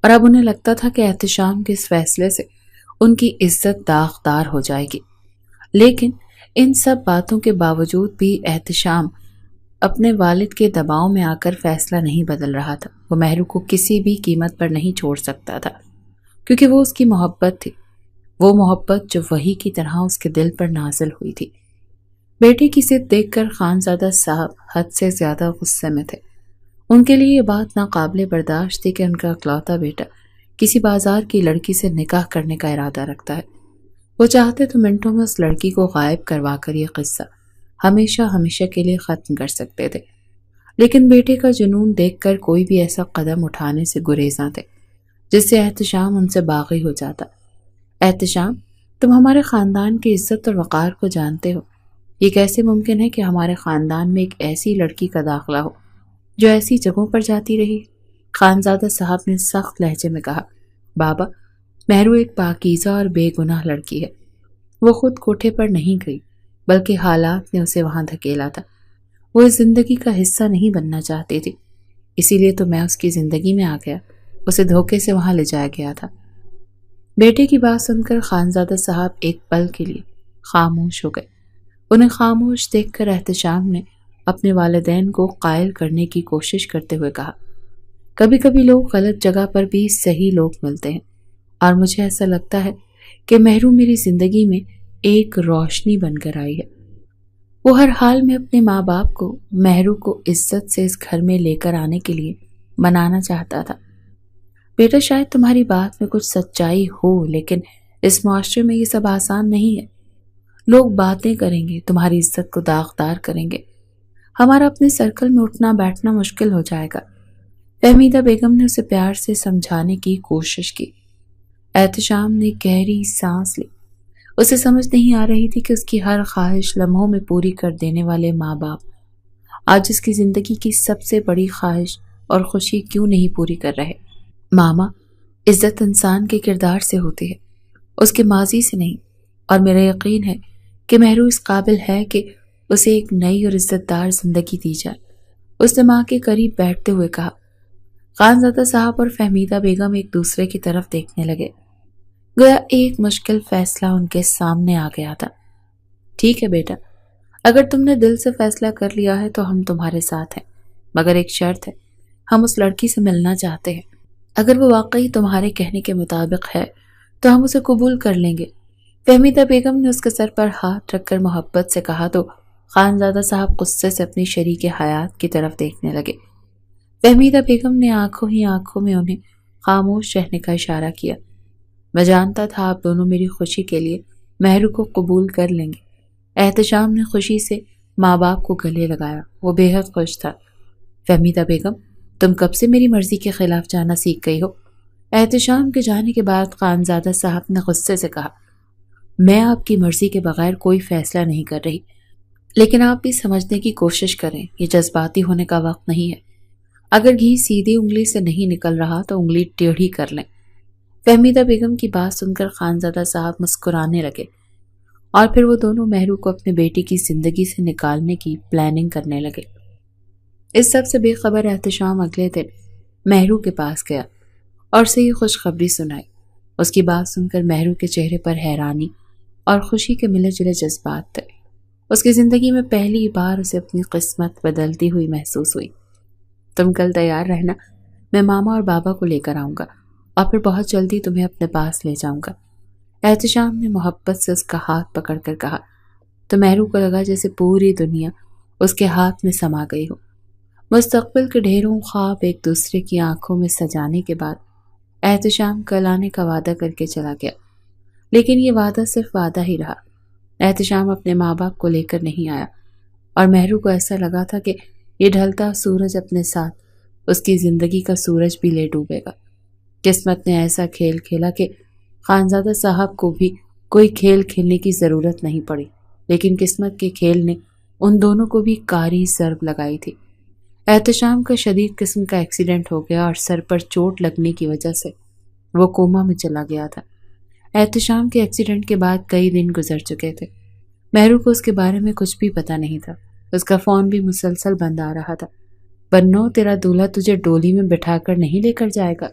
اور اب انہیں لگتا تھا کہ احتشام کے اس فیصلے سے ان کی عزت داغدار ہو جائے گی۔ لیکن ان سب باتوں کے باوجود بھی احتشام اپنے والد کے دباؤ میں آ کر فیصلہ نہیں بدل رہا تھا۔ وہ مہرو کو کسی بھی قیمت پر نہیں چھوڑ سکتا تھا، کیونکہ وہ اس کی محبت تھی، وہ محبت جو وحی کی طرح اس کے دل پر نازل ہوئی تھی۔ بیٹے کی ضد دیکھ کر خانزادہ صاحب حد سے زیادہ غصے میں تھے۔ ان کے لیے یہ بات ناقابل برداشت تھی کہ ان کا اکلوتا بیٹا کسی بازار کی لڑکی سے نکاح کرنے کا ارادہ رکھتا ہے۔ وہ چاہتے تو منٹوں میں اس لڑکی کو غائب کروا کر یہ قصہ ہمیشہ ہمیشہ کے لیے ختم کر سکتے تھے، لیکن بیٹے کا جنون دیکھ کر کوئی بھی ایسا قدم اٹھانے سے گریزاں تھے جس سے احتشام ان سے باغی ہو جاتا۔ احتشام، تم ہمارے خاندان کی عزت اور وقار کو جانتے ہو۔ یہ کیسے ممکن ہے کہ ہمارے خاندان میں ایک ایسی لڑکی کا داخلہ ہو جو ایسی جگہوں پر جاتی رہی؟ خانزادہ صاحب نے سخت لہجے میں کہا، بابا، مہرو ایک پاکیزہ اور بے گناہ لڑکی ہے۔ وہ خود کوٹھے پر نہیں گئی بلکہ حالات نے اسے وہاں دھکیلا تھا۔ وہ اس زندگی کا حصہ نہیں بننا چاہتی تھی، اسی لیے تو میں اس کی زندگی میں آ گیا، اسے دھوکے سے وہاں لے جایا گیا تھا۔ بیٹے کی بات سن کر خانزادہ صاحب ایک پل کے لیے خاموش ہو گئے۔ انہیں خاموش دیکھ کر احتشام نے اپنے والدین کو قائل کرنے کی کوشش کرتے ہوئے کہا، کبھی کبھی لوگ غلط جگہ پر بھی صحیح لوگ ملتے ہیں، اور مجھے ایسا لگتا ہے کہ مہرو میری زندگی میں ایک روشنی بن کر آئی ہے۔ وہ ہر حال میں اپنے ماں باپ کو مہرو کو عزت سے اس گھر میں لے کر آنے کے لیے منانا چاہتا تھا۔ بیٹا، شاید تمہاری بات میں کچھ سچائی ہو، لیکن اس معاشرے میں یہ سب آسان نہیں ہے۔ لوگ باتیں کریں گے، تمہاری عزت کو داغدار کریں گے، ہمارا اپنے سرکل میں اٹھنا بیٹھنا مشکل ہو جائے گا۔ فہمیدہ بیگم نے اسے پیار سے سمجھانے کی کوشش کی۔ احتشام نے گہری سانس لی۔ اسے سمجھ نہیں آ رہی تھی کہ اس کی ہر خواہش لمحوں میں پوری کر دینے والے ماں باپ آج اس کی زندگی کی سب سے بڑی خواہش اور خوشی کیوں نہیں پوری کر رہے۔ ماما، عزت انسان کے کردار سے ہوتی ہے، اس کے ماضی سے نہیں، اور میرا یقین ہے کہ مہرو اس قابل ہے کہ اسے ایک نئی اور عزت دار زندگی دی جائے۔ اس نے ماں کے قریب بیٹھتے ہوئے کہا۔ خانزادہ صاحب اور فہمیدہ بیگم ایک دوسرے کی طرف دیکھنے لگے، گویا ایک مشکل فیصلہ ان کے سامنے آ گیا تھا۔ ٹھیک ہے بیٹا، اگر تم نے دل سے فیصلہ کر لیا ہے تو ہم تمہارے ساتھ ہیں، مگر ایک شرط ہے، ہم اس لڑکی سے ملنا چاہتے ہیں۔ اگر وہ واقعی تمہارے کہنے کے مطابق ہے تو ہم اسے قبول کر لیں گے۔ فہمیدہ بیگم نے اس کے سر پر ہاتھ رکھ کر محبت سے کہا تو خانزادہ صاحب غصے سے اپنی شریک حیات کی طرف دیکھنے لگے۔ فہمیدہ بیگم نے آنکھوں ہی آنکھوں میں انہیں خاموش رہنے کا اشارہ کیا۔ میں جانتا تھا آپ دونوں میری خوشی کے لیے مہرو کو قبول کر لیں گے۔ احتشام نے خوشی سے ماں باپ کو گلے لگایا، وہ بے حد خوش تھا۔ فہمیدہ بیگم، تم کب سے میری مرضی کے خلاف جانا سیکھ گئی ہو؟ احتشام کے جانے کے بعد خانزادہ صاحب نے غصے سے کہا، میں آپ کی مرضی کے بغیر کوئی فیصلہ نہیں کر رہی، لیکن آپ بھی سمجھنے کی کوشش کریں، یہ جذباتی ہونے کا وقت نہیں ہے۔ اگر گھی سیدھی انگلی سے نہیں نکل رہا تو انگلی ٹیڑھی کر لیں۔ فہمیدہ بیگم کی بات سن کر خانزادہ صاحب مسکرانے لگے، اور پھر وہ دونوں مہرو کو اپنے بیٹی کی زندگی سے نکالنے کی پلاننگ کرنے لگے۔ اس سب سے بے خبر احتشام اگلے دن مہرو کے پاس گیا اور اسے یہ خوشخبری سنائی۔ اس کی بات سن کر مہرو کے چہرے پر حیرانی اور خوشی کے ملے جلے جذبات تھے۔ اس کی زندگی میں پہلی بار اسے اپنی قسمت بدلتی ہوئی محسوس ہوئی۔ تم کل تیار رہنا، میں ماما اور بابا کو لے کر آؤں گا اور پھر بہت جلدی تمہیں اپنے پاس لے جاؤں گا۔ احتشام نے محبت سے اس کا ہاتھ پکڑ کر کہا تو مہرو کو لگا جیسے پوری دنیا اس کے ہاتھ میں سما گئی ہو۔ مستقبل کے ڈھیروں خواب ایک دوسرے کی آنکھوں میں سجانے کے بعد احتشام کل آنے کا وعدہ کر کے چلا گیا، لیکن یہ وعدہ صرف وعدہ ہی رہا۔ احتشام اپنے ماں باپ کو لے کر نہیں آیا، اور مہرو کو ایسا لگا تھا کہ یہ ڈھلتا سورج اپنے ساتھ اس کی زندگی کا سورج بھی لے ڈوبے گا۔ قسمت نے ایسا کھیل کھیلا کہ خانزادہ صاحب کو بھی کوئی کھیل کھیلنے کی ضرورت نہیں پڑی، لیکن قسمت کے کھیل نے ان دونوں کو بھی کاری ضرب لگائی تھی۔ احتشام کا شدید قسم کا ایکسیڈنٹ ہو گیا اور سر پر چوٹ لگنے کی وجہ سے وہ کوما میں چلا گیا تھا۔ احتشام کے ایکسیڈنٹ کے بعد کئی دن گزر چکے تھے۔ مہرو کو اس کے بارے میں کچھ بھی پتہ نہیں تھا۔ اس کا فون بھی مسلسل بند آ رہا تھا۔ بنو، تیرا دولہا تجھے ڈولی میں بٹھا کر نہیں لے کر جائے گا،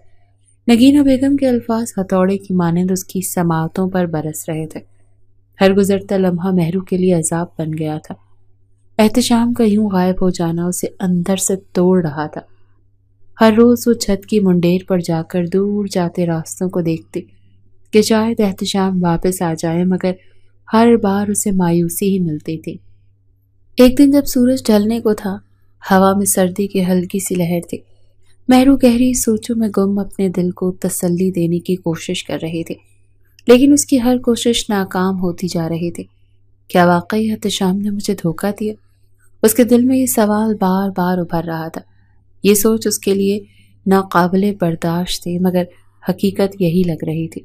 نگینہ بیگم کے الفاظ ہتھوڑے کی مانند اس کی سماعتوں پر برس رہے تھے۔ ہر گزرتا لمحہ مہرو کے لیے عذاب بن گیا تھا۔ احتشام کا یوں غائب ہو جانا اسے اندر سے توڑ رہا تھا۔ ہر روز وہ چھت کی منڈیر پر جا کر دور جاتے راستوں کو دیکھتی کہ شاید احتشام واپس آ جائے، مگر ہر بار اسے مایوسی ہی ملتی تھی۔ ایک دن جب سورج ڈھلنے کو تھا، ہوا میں سردی کی ہلکی سی لہر تھی۔ مہرو گہری سوچوں میں گم اپنے دل کو تسلی دینے کی کوشش کر رہی تھی، لیکن اس کی ہر کوشش ناکام ہوتی جا رہی تھی۔ کیا واقعی احتشام نے مجھے دھوکہ دیا؟ اس کے دل میں یہ سوال بار بار ابھر رہا تھا۔ یہ سوچ اس کے لیے ناقابل برداشت تھی، مگر حقیقت یہی لگ رہی تھی۔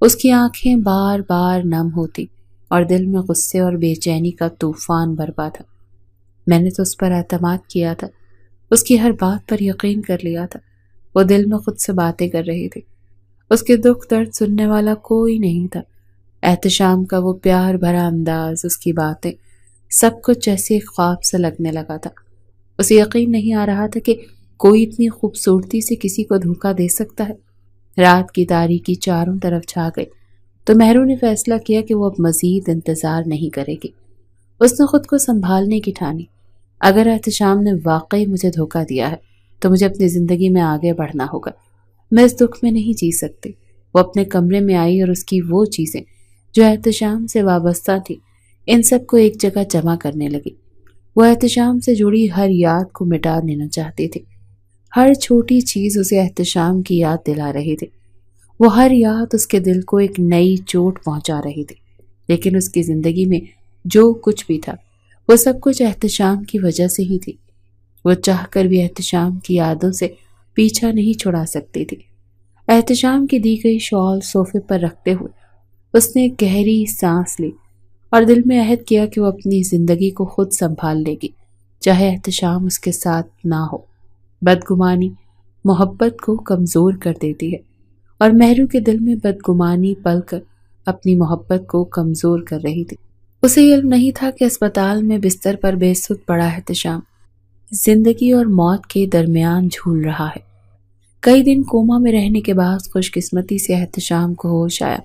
اس کی آنکھیں بار بار نم ہوتی اور دل میں غصے اور بے چینی کا طوفان برپا تھا۔ میں نے تو اس پر اعتماد کیا تھا، اس کی ہر بات پر یقین کر لیا تھا۔ وہ دل میں خود سے باتیں کر رہی تھی، اس کے دکھ درد سننے والا کوئی نہیں تھا۔ احتشام کا وہ پیار بھرا انداز، اس کی باتیں، سب کچھ جیسے ایک خواب سے لگنے لگا تھا۔ اسے یقین نہیں آ رہا تھا کہ کوئی اتنی خوبصورتی سے کسی کو دھوکہ دے سکتا ہے۔ رات کی تاریکی چاروں طرف چھا گئی تو مہرو نے فیصلہ کیا کہ وہ اب مزید انتظار نہیں کرے گی۔ اس نے خود کو سنبھالنے کی ٹھانی۔ اگر احتشام نے واقعی مجھے دھوکہ دیا ہے تو مجھے اپنی زندگی میں آگے بڑھنا ہوگا۔ میں اس دکھ میں نہیں جی سکتی۔ وہ اپنے کمرے میں آئی اور اس کی وہ چیزیں جو احتشام سے وابستہ تھی، ان سب کو ایک جگہ جمع کرنے لگی۔ وہ احتشام سے جڑی ہر یاد کو مٹا دینا چاہتی تھی۔ ہر چھوٹی چیز اسے احتشام کی یاد دلا رہی تھی۔ وہ ہر یاد اس کے دل کو ایک نئی چوٹ پہنچا رہی تھی۔ لیکن اس کی زندگی میں جو کچھ بھی تھا، وہ سب کچھ احتشام کی وجہ سے ہی تھی۔ وہ چاہ کر بھی احتشام کی یادوں سے پیچھا نہیں چھڑا سکتی تھی۔ احتشام کی دی گئی شال صوفے پر رکھتے ہوئے اس نے ایک گہری سانس لی اور دل میں عہد کیا کہ وہ اپنی زندگی کو خود سنبھال لے گی، چاہے احتشام اس کے ساتھ نہ ہو۔ بدگمانی محبت کو کمزور کر دیتی ہے، اور مہرو کے دل میں بدگمانی پل کر اپنی محبت کو کمزور کر رہی تھی۔ اسے علم نہیں تھا کہ اسپتال میں بستر پر بے سدھ پڑا احتشام زندگی اور موت کے درمیان جھول رہا ہے۔ کئی دن کوما میں رہنے کے بعد خوش قسمتی سے احتشام کو ہوش آیا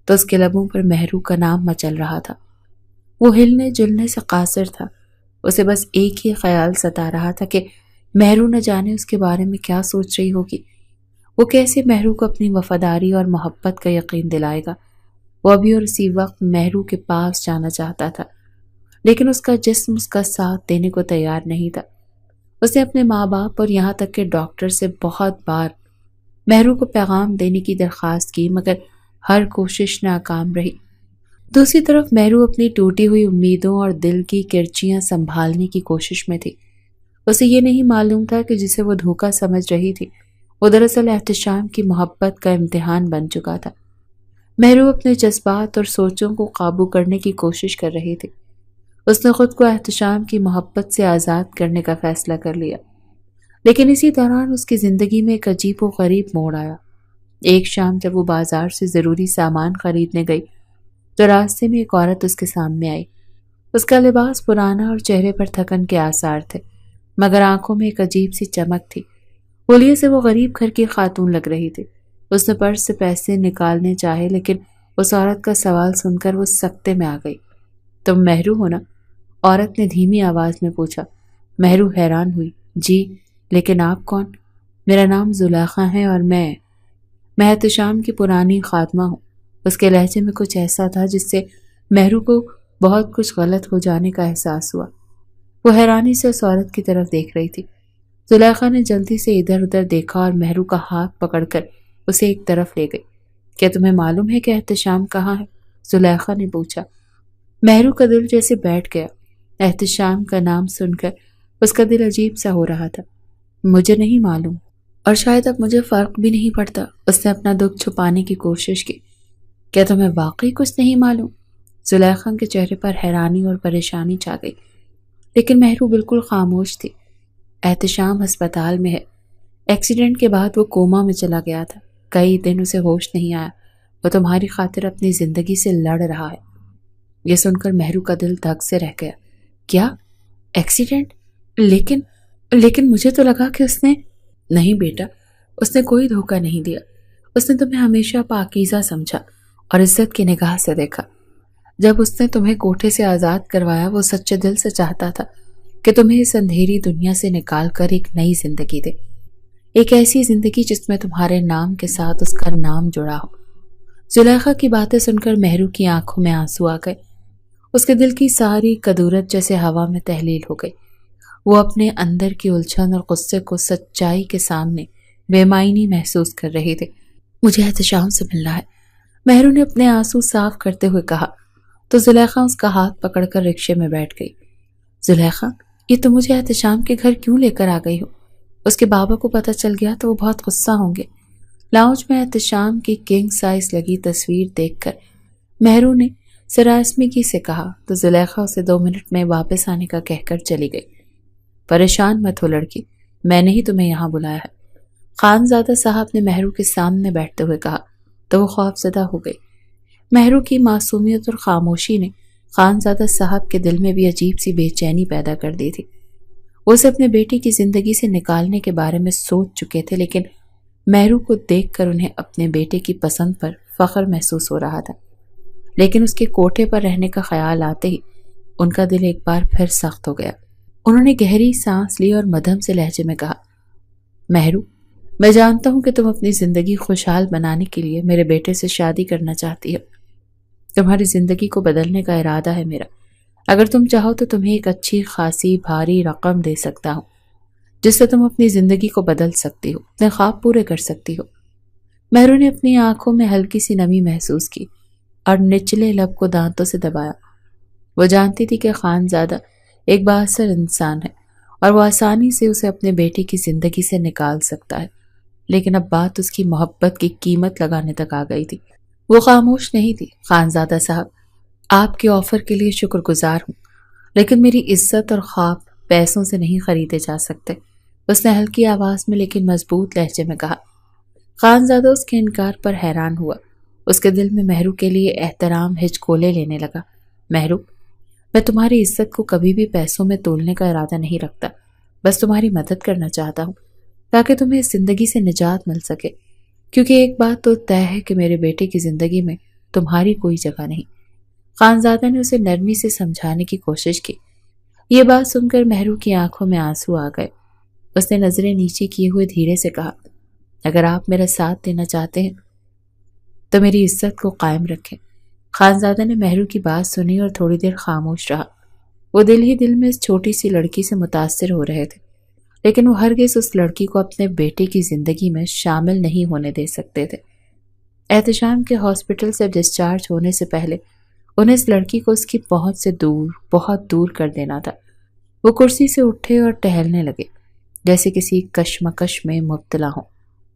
تو اس کے لبوں پر مہرو کا نام مچل رہا تھا۔ وہ ہلنے جلنے سے قاصر تھا۔ اسے بس ایک ہی خیال ستا رہا تھا کہ مہرو نہ جانے اس کے بارے میں کیا سوچ رہی ہوگی۔ وہ کیسے مہرو کو اپنی وفاداری اور محبت کا یقین دلائے گا۔ وہ ابھی اور اسی وقت مہرو کے پاس جانا چاہتا تھا، لیکن اس کا جسم اس کا ساتھ دینے کو تیار نہیں تھا۔ اس نے اپنے ماں باپ اور یہاں تک کہ ڈاکٹر سے بہت بار مہرو کو پیغام دینے کی درخواست کی، مگر ہر کوشش ناکام رہی۔ دوسری طرف مہرو اپنی ٹوٹی ہوئی امیدوں اور دل کی کرچیاں سنبھالنے کی کوشش میں تھی۔ اسے یہ نہیں معلوم تھا کہ جسے وہ دھوکہ سمجھ رہی تھی، وہ دراصل احتشام کی محبت کا امتحان بن چکا تھا۔ مہرو اپنے جذبات اور سوچوں کو قابو کرنے کی کوشش کر رہی تھی۔ اس نے خود کو احتشام کی محبت سے آزاد کرنے کا فیصلہ کر لیا، لیکن اسی دوران اس کی زندگی میں ایک عجیب و غریب موڑ آیا۔ ایک شام جب وہ بازار سے ضروری سامان خریدنے گئی تو راستے میں ایک عورت اس کے سامنے آئی۔ اس کا لباس پرانا اور چہرے پر تھکن کے آثار تھے، مگر آنکھوں میں ایک عجیب سی چمک تھی۔ بولیے سے وہ غریب گھر کی خاتون لگ رہی تھی۔ اس نے پرس سے پیسے نکالنے چاہے، لیکن اس عورت کا سوال سن کر وہ سکتے میں آ گئی۔ تم مہرو ہو نا؟ عورت نے دھیمی آواز میں پوچھا۔ مہرو حیران ہوئی۔ جی، لیکن آپ کون؟ میرا نام زلیخا ہے اور میں احتشام کی پرانی خادمہ ہوں۔ اس کے لہجے میں کچھ ایسا تھا جس سے مہرو کو بہت کچھ غلط ہو جانے کا احساس ہوا۔ وہ حیرانی سے اس عورت کی طرف دیکھ رہی تھی۔ زلیخا نے جلدی سے ادھر ادھر دیکھا اور مہرو کا ہاتھ پکڑ کر اسے ایک طرف لے گئی۔ کیا تمہیں معلوم ہے کہ احتشام کہاں ہے؟ زلیخا نے پوچھا۔ مہرو کا دل جیسے بیٹھ گیا۔ احتشام کا نام سن کر اس کا دل عجیب سا ہو رہا تھا۔ مجھے نہیں معلوم، اور شاید اب مجھے فرق بھی نہیں پڑتا۔ اس نے اپنا دکھ چھپانے کی کوشش کی۔ کیا تمہیں واقعی کچھ نہیں معلوم؟ زلیخا کے چہرے پر حیرانی اور پریشانی چھا گئی، لیکن مہرو بالکل خاموش تھی۔ احتشام ہسپتال میں ہے۔ ایکسیڈنٹ کے بعد وہ کوما میں چلا گیا تھا۔ کئی دن اسے ہوش نہیں آیا۔ وہ تمہاری خاطر اپنی زندگی سے لڑ رہا ہے۔ یہ سن کر مہرو کا دل دھک سے رہ گیا۔ کیا ایکسیڈنٹ؟ لیکن مجھے تو لگا کہ اس نے… نہیں بیٹا، اس نے کوئی دھوکہ نہیں دیا۔ اس نے تمہیں ہمیشہ پاکیزہ سمجھا اور عزت کی نگاہ سے دیکھا۔ جب اس نے تمہیں کوٹھے سے آزاد کروایا، وہ سچے دل سے چاہتا تھا کہ تمہیں اس اندھیری دنیا سے نکال کر ایک نئی زندگی دے، ایک ایسی زندگی جس میں تمہارے نام کے ساتھ اس کا نام جڑا ہو۔ زلیخا کی باتیں سن کر مہرو کی آنکھوں میں آنسو آ گئے۔ اس کے دل کی ساری کدورت جیسے ہوا میں تحلیل ہو گئی۔ وہ اپنے اندر کی الجھن اور غصے کو سچائی کے سامنے بے معنی محسوس کر رہے تھے۔ مجھے احتشام سے ملنا ہے، مہرو نے اپنے آنسو صاف کرتے ہوئے کہا تو زلیخا اس کا ہاتھ پکڑ کر رکشے میں بیٹھ گئی۔ زلیخا، یہ تم مجھے احتشام کے گھر کیوں لے کر آ گئی ہو؟ اس کے بابا کو پتہ چل گیا تو وہ بہت غصہ ہوں گے۔ لاؤنج میں احتشام کی کنگ سائز لگی تصویر دیکھ کر مہرو نے سراسمگی سے کہا تو زلیخا اسے 2 منٹ میں واپس آنے کا کہہ کر چلی گئی۔ پریشان مت ہو لڑکی، میں نے ہی تمہیں یہاں بلایا ہے، خانزادہ صاحب نے مہرو کے سامنے بیٹھتے ہوئے کہا تو وہ خوف زدہ ہو گئی۔ مہرو کی معصومیت اور خاموشی نے خانزادہ صاحب کے دل میں بھی عجیب سی بے چینی پیدا کر دی تھی۔ وہ اسے اپنے بیٹی کی زندگی سے نکالنے کے بارے میں سوچ چکے تھے، لیکن مہرو کو دیکھ کر انہیں اپنے بیٹے کی پسند پر فخر محسوس ہو رہا تھا۔ لیکن اس کے کوٹھے پر رہنے کا خیال آتے ہی ان کا دل ایک بار پھر سخت ہو گیا۔ انہوں نے گہری سانس لی اور مدھم سے لہجے میں کہا، مہرو، میں جانتا ہوں کہ تم اپنی زندگی خوشحال بنانے کے لیے میرے بیٹے سے شادی کرنا چاہتی ہو۔ تمہاری زندگی کو بدلنے کا ارادہ ہے میرا۔ اگر تم چاہو تو تمہیں ایک اچھی خاصی بھاری رقم دے سکتا ہوں جس سے تم اپنی زندگی کو بدل سکتی ہو، اپنے خواب پورے کر سکتی ہو۔ مہرو نے اپنی آنکھوں میں ہلکی سی نمی محسوس کی اور نچلے لب کو دانتوں سے دبایا۔ وہ جانتی تھی کہ خانزادہ ایک بااثر انسان ہے اور وہ آسانی سے اسے اپنے بیٹے کی زندگی سے نکال سکتا ہے، لیکن اب بات اس کی محبت کی قیمت لگانے تک آ گئی تھی۔ وہ خاموش نہیں تھی۔ خانزادہ صاحب، آپ کے آفر کے لیے شکر گزار ہوں، لیکن میری عزت اور خواب پیسوں سے نہیں خریدے جا سکتے، اس نے ہلکی آواز میں لیکن مضبوط لہجے میں کہا۔ خانزادہ اس کے انکار پر حیران ہوا۔ اس کے دل میں مہرو کے لیے احترام ہچکولے لینے لگا۔ مہرو، میں تمہاری عزت کو کبھی بھی پیسوں میں تولنے کا ارادہ نہیں رکھتا، بس تمہاری مدد کرنا چاہتا ہوں تاکہ تمہیں اس زندگی سے نجات مل سکے، کیونکہ ایک بات تو طے ہے کہ میرے بیٹے کی زندگی میں تمہاری کوئی جگہ نہیں۔ خانزادہ نے اسے نرمی سے سمجھانے کی کوشش کی۔ یہ بات سن کر مہرو کی آنکھوں میں آنسو آ گئے۔ اس نے نظریں نیچے کیے ہوئے دھیرے سے کہا، اگر آپ میرا ساتھ دینا چاہتے ہیں تو میری عزت کو قائم رکھیں۔ خانزادہ نے مہرو کی بات سنی اور تھوڑی دیر خاموش رہا۔ وہ دل ہی دل میں اس چھوٹی سی لڑکی سے متاثر ہو رہے تھے، لیکن وہ ہرگز اس لڑکی کو اپنے بیٹے کی زندگی میں شامل نہیں ہونے دے سکتے تھے۔ احتشام کے ہاسپٹل سے ڈسچارج ہونے سے پہلے انہیں اس لڑکی کو اس کی پہنچ سے دور، بہت دور کر دینا تھا۔ وہ کرسی سے اٹھے اور ٹہلنے لگے جیسے کسی کشمکش میں مبتلا ہوں۔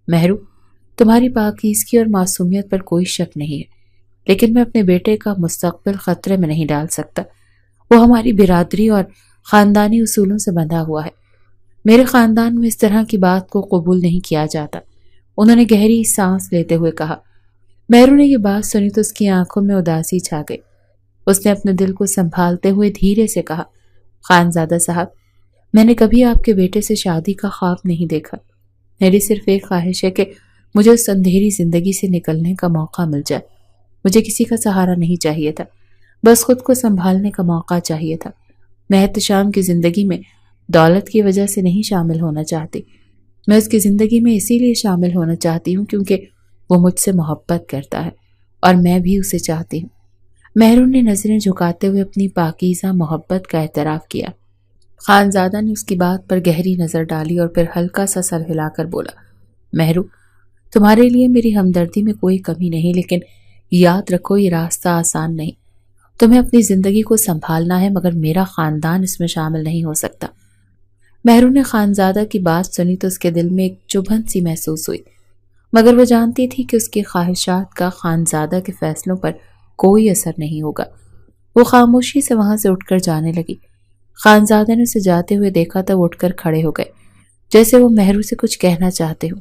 مہرو، تمہاری پاکیزگی اور معصومیت پر کوئی شک نہیں ہے، لیکن میں اپنے بیٹے کا مستقبل خطرے میں نہیں ڈال سکتا۔ وہ ہماری برادری اور خاندانی اصولوں سے بندھا ہوا ہے۔ میرے خاندان میں اس طرح کی بات کو قبول نہیں کیا جاتا، انہوں نے گہری سانس لیتے ہوئے کہا۔ مہرو نے یہ بات سنی تو اس کی آنکھوں میں اداسی چھا گئی۔ اس نے اپنے دل کو سنبھالتے ہوئے دھیرے سے کہا، خانزادہ صاحب، میں نے کبھی آپ کے بیٹے سے شادی کا خواب نہیں دیکھا۔ میری صرف ایک خواہش ہے کہ مجھے اس اندھیری زندگی سے نکلنے کا موقع مل جائے۔ مجھے کسی کا سہارا نہیں چاہیے تھا، بس خود کو سنبھالنے کا موقع چاہیے تھا۔ میں احتشام کی زندگی میں دولت کی وجہ سے نہیں شامل ہونا چاہتی، میں اس کی زندگی میں اسی لیے شامل ہونا چاہتی ہوں کیونکہ وہ مجھ سے محبت کرتا ہے اور میں بھی اسے چاہتی ہوں۔ مہرو نے نظریں جھکاتے ہوئے اپنی پاکیزہ محبت کا اعتراف کیا۔ خانزادہ نے اس کی بات پر گہری نظر ڈالی اور پھر ہلکا سا سر ہلا کر بولا، مہرو، تمہارے لیے میری ہمدردی میں کوئی کمی نہیں، لیکن یاد رکھو یہ راستہ آسان نہیں۔ تمہیں اپنی زندگی کو سنبھالنا ہے، مگر میرا خاندان اس میں شامل نہیں ہو سکتا۔ مہرو نے خانزادہ کی بات سنی تو اس کے دل میں ایک چبھن سی محسوس ہوئی، مگر وہ جانتی تھی کہ اس کی خواہشات کا خانزادہ کے فیصلوں پر کوئی اثر نہیں ہوگا۔ وہ خاموشی سے وہاں سے اٹھ کر جانے لگی۔ خانزادہ نے اسے جاتے ہوئے دیکھا تو وہ اٹھ کر کھڑے ہو گئے جیسے وہ مہرو سے کچھ کہنا چاہتے ہو،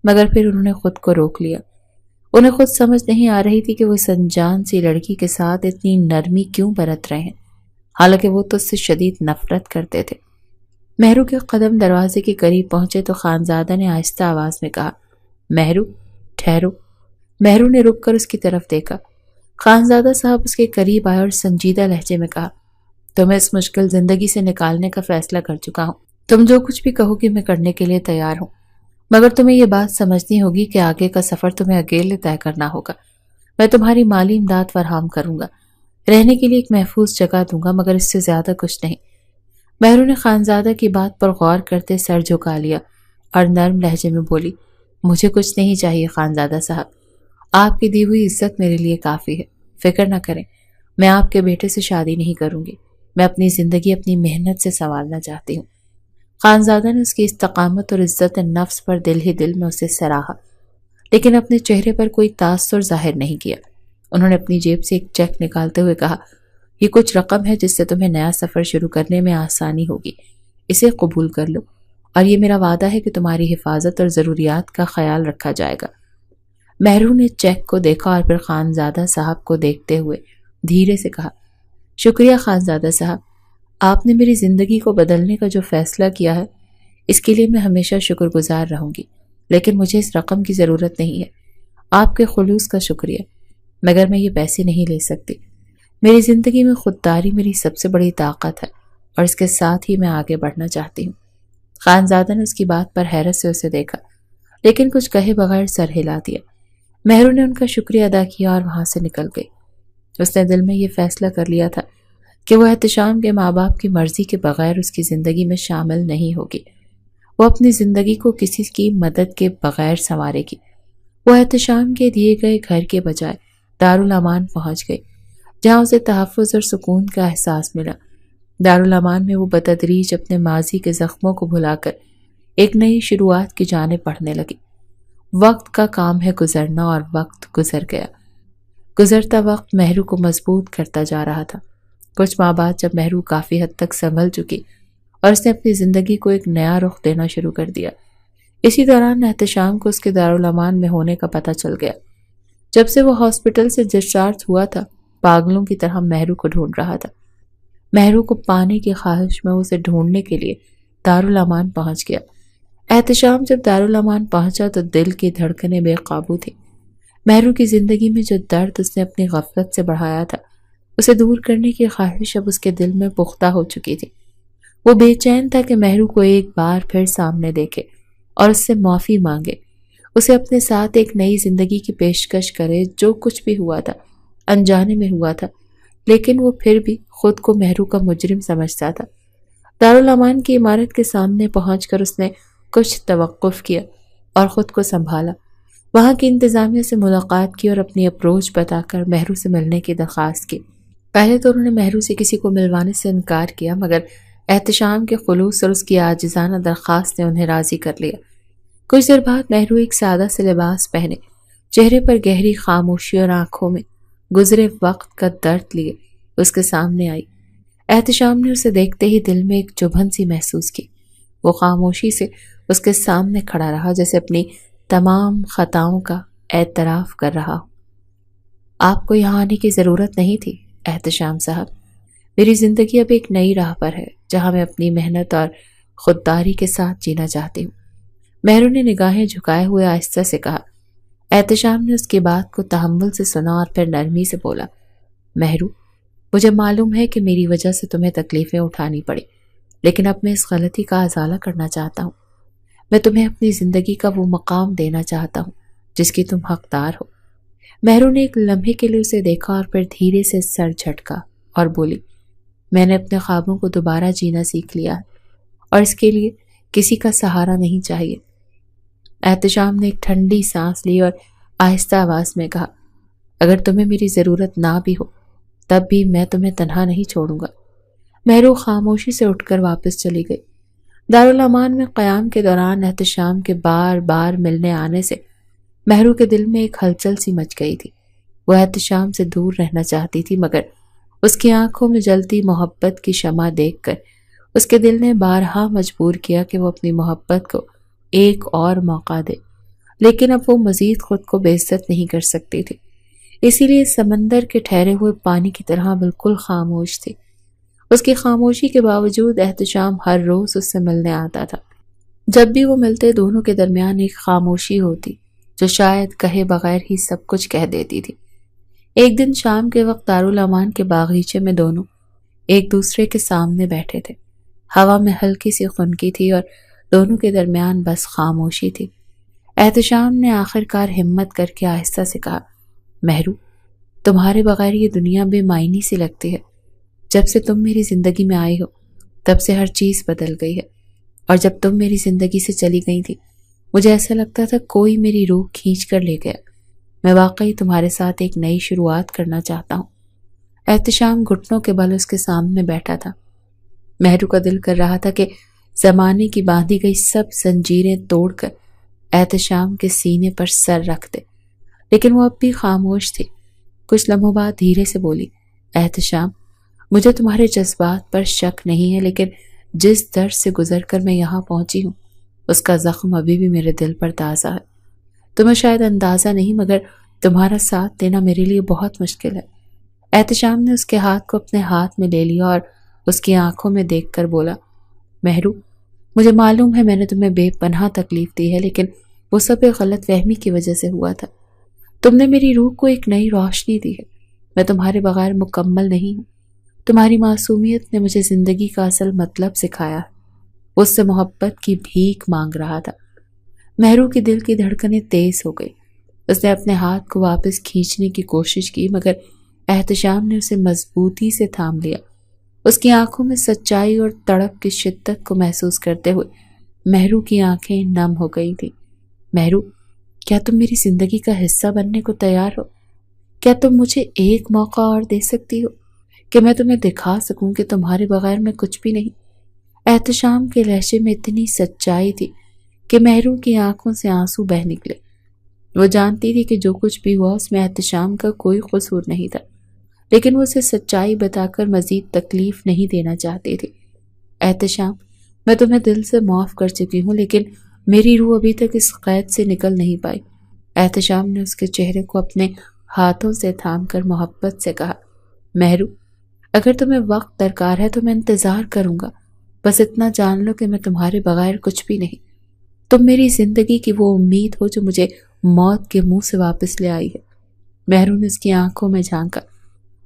مگر پھر انہوں نے خود کو روک لیا۔ انہیں خود سمجھ نہیں آ رہی تھی کہ وہ اس انجان سی لڑکی کے ساتھ اتنی نرمی کیوں برت رہے ہیں، حالانکہ وہ تو اس سے شدید نفرت کرتے تھے۔ مہرو کے قدم دروازے کے قریب پہنچے تو خانزادہ نے آہستہ آواز میں کہا، مہرو ٹھہرو۔ مہرو نے رک کر اس کی طرف دیکھا۔ خانزادہ صاحب اس کے قریب آئے اور سنجیدہ لہجے میں کہا، تمہیں اس مشکل زندگی سے نکالنے کا فیصلہ کر چکا ہوں۔ تم جو کچھ بھی کہو گی میں کرنے کے لیے تیار ہوں، مگر تمہیں یہ بات سمجھنی ہوگی کہ آگے کا سفر تمہیں اکیلے طے کرنا ہوگا۔ میں تمہاری مالی امداد فراہم کروں گا، رہنے کے لیے ایک محفوظ جگہ دوں گا، مگر اس سے زیادہ کچھ نہیں۔ مہرو نے خانزادہ کی بات پر غور کرتے سر جھکا لیا اور نرم لہجے میں بولی، مجھے کچھ نہیں چاہیے خانزادہ صاحب، آپ کی دی ہوئی عزت میرے لیے کافی ہے۔ فکر نہ کریں، میں آپ کے بیٹے سے شادی نہیں کروں گی، میں اپنی زندگی اپنی محنت سے سنوارنا چاہتی ہوں۔ خانزادہ نے اس کی استقامت اور عزت نفس پر دل ہی دل میں اسے سراہا، لیکن اپنے چہرے پر کوئی تاثر ظاہر نہیں کیا۔ انہوں نے اپنی جیب سے ایک چیک نکالتے ہوئے کہا، یہ کچھ رقم ہے جس سے تمہیں نیا سفر شروع کرنے میں آسانی ہوگی، اسے قبول کر لو، اور یہ میرا وعدہ ہے کہ تمہاری حفاظت اور ضروریات کا خیال رکھا جائے گا۔ مہرو نے چیک کو دیکھا اور پھر خانزادہ صاحب کو دیکھتے ہوئے دھیرے سے کہا، شکریہ خانزادہ صاحب، آپ نے میری زندگی کو بدلنے کا جو فیصلہ کیا ہے اس کے لیے میں ہمیشہ شکر گزار رہوں گی، لیکن مجھے اس رقم کی ضرورت نہیں ہے۔ آپ کے خلوص کا شکریہ، مگر میں یہ پیسے نہیں لے سکتی۔ میری زندگی میں خودداری میری سب سے بڑی طاقت ہے اور اس کے ساتھ ہی میں آگے بڑھنا چاہتی ہوں۔ خانزادہ نے اس کی بات پر حیرت سے اسے دیکھا، لیکن کچھ کہے بغیر سر ہلا دیا۔ مہرو نے ان کا شکریہ ادا کیا اور وہاں سے نکل گئی۔ اس نے دل میں یہ فیصلہ کر لیا تھا کہ وہ احتشام کے ماں باپ کی مرضی کے بغیر اس کی زندگی میں شامل نہیں ہوگی۔ وہ اپنی زندگی کو کسی کی مدد کے بغیر سنوارے گی۔ وہ احتشام کے دیے گئے گھر کے بجائے دارالامان پہنچ گئی، جہاں اسے تحفظ اور سکون کا احساس ملا۔ دارالامان میں وہ بتدریج اپنے ماضی کے زخموں کو بھلا کر ایک نئی شروعات کی جانب بڑھنے لگی۔ وقت کا کام ہے گزرنا، اور وقت گزر گیا۔ گزرتا وقت مہرو کو مضبوط کرتا جا رہا تھا۔ کچھ ماہ بعد جب مہرو کافی حد تک سنبھل چکی اور اس نے اپنی زندگی کو ایک نیا رخ دینا شروع کر دیا، اسی دوران احتشام کو اس کے دارالامان میں ہونے کا پتہ چل گیا۔ جب سے وہ ہاسپٹل سے ڈسچارج ہوا تھا، پاگلوں کی طرح مہرو کو ڈھونڈ رہا تھا۔ مہرو کو پانے کی خواہش میں اسے ڈھونڈنے کے لیے دارالامان پہنچ گیا۔ احتشام جب دارالامان پہنچا تو دل کی دھڑکنیں بے قابو تھی۔ مہرو کی زندگی میں جو درد اس نے اپنی غفلت سے بڑھایا تھا، اسے دور کرنے کی خواہش اب اس کے دل میں پختہ ہو چکی تھی۔ وہ بے چین تھا کہ مہرو کو ایک بار پھر سامنے دیکھے اور اس سے معافی مانگے، اسے اپنے ساتھ ایک نئی زندگی کی پیشکش کرے۔ جو کچھ بھی ہوا تھا انجانے میں ہوا تھا، لیکن وہ پھر بھی خود کو مہرو کا مجرم سمجھتا تھا۔ دارالامان کی عمارت کے سامنے پہنچ کر اس نے کچھ توقف کیا اور خود کو سنبھالا۔ وہاں کی انتظامیہ سے ملاقات کی اور اپنی اپروچ بتا کر مہرو سے ملنے کی درخواست کی۔ پہلے تو انہوں نے مہرو سے کسی کو ملوانے سے انکار کیا، مگر احتشام کے خلوص اور اس کی عاجزانہ درخواست نے انہیں راضی کر لیا۔ کچھ دیر بعد مہرو ایک سادہ سے لباس پہنے، چہرے پر گہری خاموشی اور آنکھوں میں گزرے وقت کا درد لیے اس کے سامنے آئی۔ احتشام نے اسے دیکھتے ہی دل میں ایک چبھن سی محسوس کی۔ وہ خاموشی سے اس کے سامنے کھڑا رہا، جیسے اپنی تمام خطاؤں کا اعتراف کر رہا ہو۔ آپ کو یہاں آنے کی ضرورت نہیں تھی احتشام صاحب، میری زندگی اب ایک نئی راہ پر ہے جہاں میں اپنی محنت اور خودداری کے ساتھ جینا چاہتی ہوں۔ مہرو نے نگاہیں جھکائے ہوئے آہستہ سے کہا۔ احتشام نے اس کی بات کو تحمل سے سنا اور پھر نرمی سے بولا، مہرو، مجھے معلوم ہے کہ میری وجہ سے تمہیں تکلیفیں اٹھانی پڑی، لیکن اب میں اس غلطی کا ازالہ کرنا چاہتا ہوں۔ میں تمہیں اپنی زندگی کا وہ مقام دینا چاہتا ہوں جس کی تم حقدار ہو۔ مہرو نے ایک لمحے کے لیے اسے دیکھا اور پھر دھیرے سے سر جھٹکا اور بولی، میں نے اپنے خوابوں کو دوبارہ جینا سیکھ لیا ہے اور اس کے لیے کسی کا سہارا نہیں چاہیے۔ احتشام نے ایک ٹھنڈی سانس لی اور آہستہ آواز میں کہا، اگر تمہیں میری ضرورت نہ بھی ہو تب بھی میں تمہیں تنہا نہیں چھوڑوں گا۔ مہرو خاموشی سے اٹھ کر واپس چلی گئی۔ دارالامان میں قیام کے دوران احتشام کے بار بار ملنے آنے سے مہرو کے دل میں ایک ہلچل سی مچ گئی تھی۔ وہ احتشام سے دور رہنا چاہتی تھی، مگر اس کی آنکھوں میں جلتی محبت کی شمع دیکھ کر اس کے دل نے بارہا مجبور کیا کہ وہ اپنی محبت کو ایک اور موقع دے، لیکن اب وہ مزید خود کو بے عزت نہیں کر سکتی تھی، اسی لیے سمندر کے ٹھہرے ہوئے پانی کی طرح بالکل خاموش تھی۔ اس کی خاموشی کے باوجود احتشام ہر روز اس سے ملنے آتا تھا۔ جب بھی وہ ملتے دونوں کے درمیان ایک خاموشی ہوتی جو شاید کہے بغیر ہی سب کچھ کہہ دیتی تھی۔ ایک دن شام کے وقت دارالامان کے باغیچے میں دونوں ایک دوسرے کے سامنے بیٹھے تھے۔ ہوا میں ہلکی سی خنکی تھی اور دونوں کے درمیان بس خاموشی تھی۔ احتشام نے آخر کار ہمت کر کے آہستہ سے کہا، مہرو، تمہارے بغیر یہ دنیا بے معنی سی لگتی ہے۔ جب سے تم میری زندگی میں آئی ہو تب سے ہر چیز بدل گئی ہے، اور جب تم میری زندگی سے چلی گئی تھی مجھے ایسا لگتا تھا کوئی میری روح کھینچ کر لے گیا۔ میں واقعی تمہارے ساتھ ایک نئی شروعات کرنا چاہتا ہوں۔ احتشام گھٹنوں کے بل اس کے سامنے بیٹھا تھا۔ مہرو کا دل کر رہا تھا کہ زمانے کی باندھی گئی سب زنجیریں توڑ کر احتشام کے سینے پر سر رکھ دے، لیکن وہ اب بھی خاموش تھی۔ کچھ لمحوں بعد دھیرے سے بولی، احتشام، مجھے تمہارے جذبات پر شک نہیں ہے، لیکن جس درد سے گزر کر میں یہاں پہنچی ہوں اس کا زخم ابھی بھی میرے دل پر تازہ ہے۔ تمہیں شاید اندازہ نہیں، مگر تمہارا ساتھ دینا میرے لیے بہت مشکل ہے۔ احتشام نے اس کے ہاتھ کو اپنے ہاتھ میں لے لیا اور اس کی آنکھوں میں دیکھ کر بولا، مہرو، مجھے معلوم ہے میں نے تمہیں بے پناہ تکلیف دی ہے، لیکن وہ سب ایک غلط فہمی کی وجہ سے ہوا تھا۔ تم نے میری روح کو ایک نئی روشنی دی ہے۔ میں تمہارے بغیر مکمل نہیں ہوں۔ تمہاری معصومیت نے مجھے زندگی کا اصل مطلب سکھایا ہے۔ اس سے محبت کی بھیک مانگ رہا تھا۔ مہرو کی دل کی دھڑکنیں تیز ہو گئی۔ اس نے اپنے ہاتھ کو واپس کھینچنے کی کوشش کی، مگر احتشام نے اسے مضبوطی سے تھام لیا۔ اس کی آنکھوں میں سچائی اور تڑپ کی شدت کو محسوس کرتے ہوئے مہرو کی آنکھیں نم ہو گئی تھیں۔ مہرو، کیا تم میری زندگی کا حصہ بننے کو تیار ہو؟ کیا تم مجھے ایک موقع اور دے سکتی ہو کہ میں تمہیں دکھا سکوں کہ تمہارے بغیر میں کچھ بھی نہیں؟ احتشام کے لہجے میں اتنی سچائی تھی کہ مہرو کی آنکھوں سے آنسو بہہ نکلے۔ وہ جانتی تھی کہ جو کچھ بھی ہوا اس میں احتشام کا کوئی قصور نہیں تھا، لیکن وہ اسے سچائی بتا کر مزید تکلیف نہیں دینا چاہتی تھی۔ احتشام، میں تمہیں دل سے معاف کر چکی ہوں، لیکن میری روح ابھی تک اس قید سے نکل نہیں پائی۔ احتشام نے اس کے چہرے کو اپنے ہاتھوں سے تھام کر محبت سے کہا، مہرو، اگر تمہیں وقت درکار ہے تو میں انتظار کروں گا، بس اتنا جان لو کہ میں تمہارے بغیر کچھ بھی نہیں۔ تم میری زندگی کی وہ امید ہو جو مجھے موت کے منہ سے واپس لے آئی ہے۔ مہرو نے اس کی آنکھوں میں جھانکا۔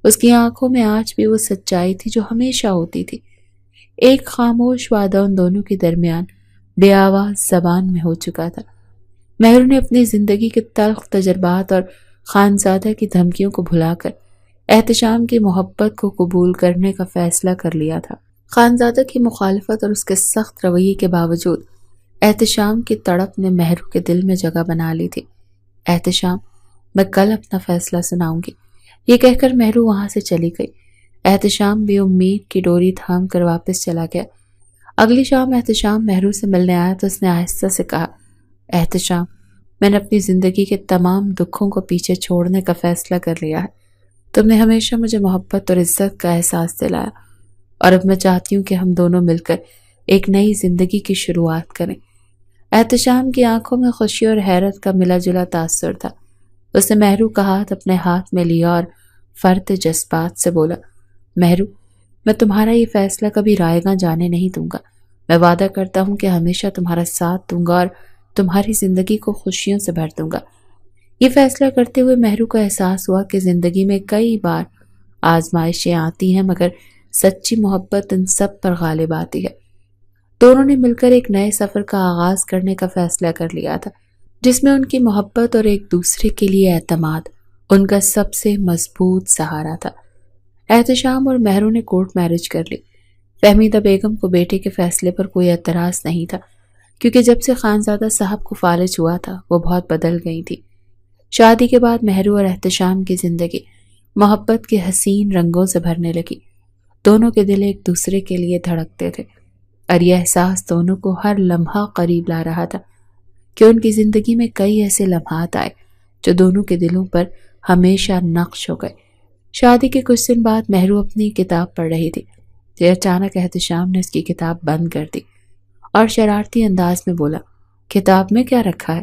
اس کی آنکھوں میں آج بھی وہ سچائی تھی جو ہمیشہ ہوتی تھی۔ ایک خاموش وعدہ ان دونوں کے درمیان بے آواز زبان میں ہو چکا تھا۔ مہرو نے اپنی زندگی کے تلخ تجربات اور خانزادہ کی دھمکیوں کو بھلا کر احتشام کی محبت کو قبول کرنے کا فیصلہ کر لیا تھا۔ خانزادہ کی مخالفت اور اس کے سخت رویے کے باوجود احتشام کی تڑپ نے مہرو کے دل میں جگہ بنا لی تھی۔ احتشام، میں کل اپنا فیصلہ سناؤں گی، یہ کہہ کر مہرو وہاں سے چلی گئی۔ احتشام بھی امید کی ڈوری تھام کر واپس چلا گیا۔ اگلی شام احتشام مہرو سے ملنے آیا تو اس نے آہستہ سے کہا، احتشام، میں نے اپنی زندگی کے تمام دکھوں کو پیچھے چھوڑنے کا فیصلہ کر لیا ہے۔ تم نے ہمیشہ مجھے محبت اور عزت کا احساس دلایا، اور اب میں چاہتی ہوں کہ ہم دونوں مل کر ایک نئی زندگی کی شروعات کریں۔ احتشام کی آنکھوں میں خوشی اور حیرت کا ملا جلا تاثر تھا۔ اس نے مہرو کا ہاتھ اپنے ہاتھ میں لیا اور فرط جذبات سے بولا، مہرو، میں تمہارا یہ فیصلہ کبھی رائے گاں جانے نہیں دوں گا۔ میں وعدہ کرتا ہوں کہ ہمیشہ تمہارا ساتھ دوں گا اور تمہاری زندگی کو خوشیوں سے بھر دوں گا۔ یہ فیصلہ کرتے ہوئے مہرو کو احساس ہوا کہ زندگی میں کئی بار آزمائشیں آتی ہیں، مگر سچی محبت ان سب پر غالب آتی ہے۔ دونوں نے مل کر ایک نئے سفر کا آغاز کرنے کا فیصلہ کر لیا تھا، جس میں ان کی محبت اور ایک دوسرے کے لیے اعتماد ان کا سب سے مضبوط سہارا تھا۔ احتشام اور مہرو نے کورٹ میرج کر لی۔ فہمیدہ بیگم کو بیٹے کے فیصلے پر کوئی اعتراض نہیں تھا، کیونکہ جب سے خانزادہ صاحب کو فالج ہوا تھا وہ بہت بدل گئی تھی۔ شادی کے بعد مہرو اور احتشام کی زندگی محبت کے حسین رنگوں سے بھرنے لگی۔ دونوں کے دل ایک دوسرے کے لیے دھڑکتے تھے، اور یہ احساس دونوں کو ہر لمحہ قریب لا رہا تھا کہ ان کی زندگی میں کئی ایسے لمحات آئے جو دونوں کے دلوں پر ہمیشہ نقش ہو گئے۔ شادی کے کچھ دن بعد مہرو اپنی کتاب پڑھ رہی تھی کہ اچانک احتشام نے اس کی کتاب بند کر دی اور شرارتی انداز میں بولا، کتاب میں کیا رکھا ہے؟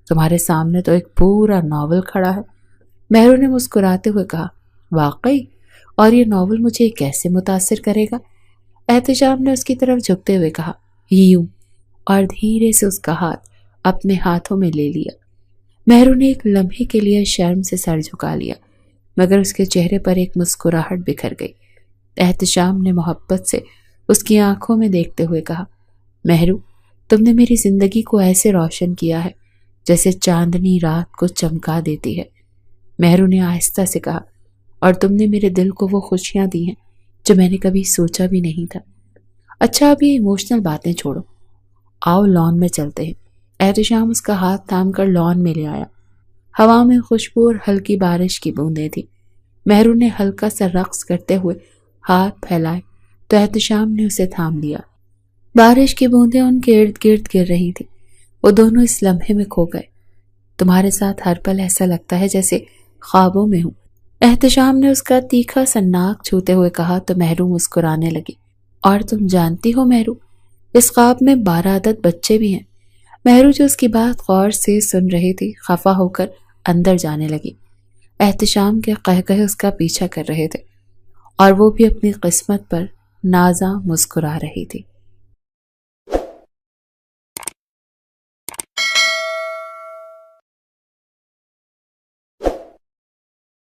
تمہارے سامنے تو ایک پورا ناول کھڑا ہے۔ مہرو نے مسکراتے ہوئے کہا، واقعی؟ اور یہ ناول مجھے کیسے متاثر کرے گا؟ احتشام نے اس کی طرف جھکتے ہوئے کہا، یوں، اور دھیرے سے اس کا ہاتھ اپنے ہاتھوں میں لے لیا۔ مہرو نے ایک لمحے کے لیے شرم سے سر جھکا لیا، مگر اس کے چہرے پر ایک مسکراہٹ بکھر گئی۔ احتشام نے محبت سے اس کی آنکھوں میں دیکھتے ہوئے کہا، مہرو، تم نے میری زندگی کو ایسے روشن کیا ہے جیسے چاندنی رات کو چمکا دیتی ہے۔ مہرو نے آہستہ سے کہا، اور تم نے میرے دل کو وہ خوشیاں دی ہیں جو میں نے کبھی سوچا بھی نہیں تھا۔ اچھا، اب یہ ایموشنل باتیں چھوڑو، آؤ لان میں چلتے ہیں۔ احتشام اس کا ہاتھ تھام کر لان میں لے آیا۔ ہوا میں خوشبو اور ہلکی بارش کی بوندیں تھی۔ مہرو نے ہلکا سا رقص کرتے ہوئے ہاتھ پھیلائے تو احتشام نے اسے تھام لیا۔ بارش کی بوندیں ان کے ارد گرد گر رہی تھی۔ وہ دونوں اس لمحے میں کھو گئے۔ تمہارے ساتھ ہر پل ایسا لگتا ہے جیسے خوابوں میں ہوں، احتشام نے اس کا تیکھا سا ناک چھوتے ہوئے کہا تو مہرو مسکرانے لگی۔ اور تم جانتی ہو مہرو، اس خواب میں 12 عدد بچے بھی ہیں۔ مہرو جو اس کی بات غور سے سن رہی تھی خفا ہو کر اندر جانے لگی۔ احتشام کے قہقہے اس کا پیچھا کر رہے تھے اور وہ بھی اپنی قسمت پر نازاں مسکرا رہی تھی۔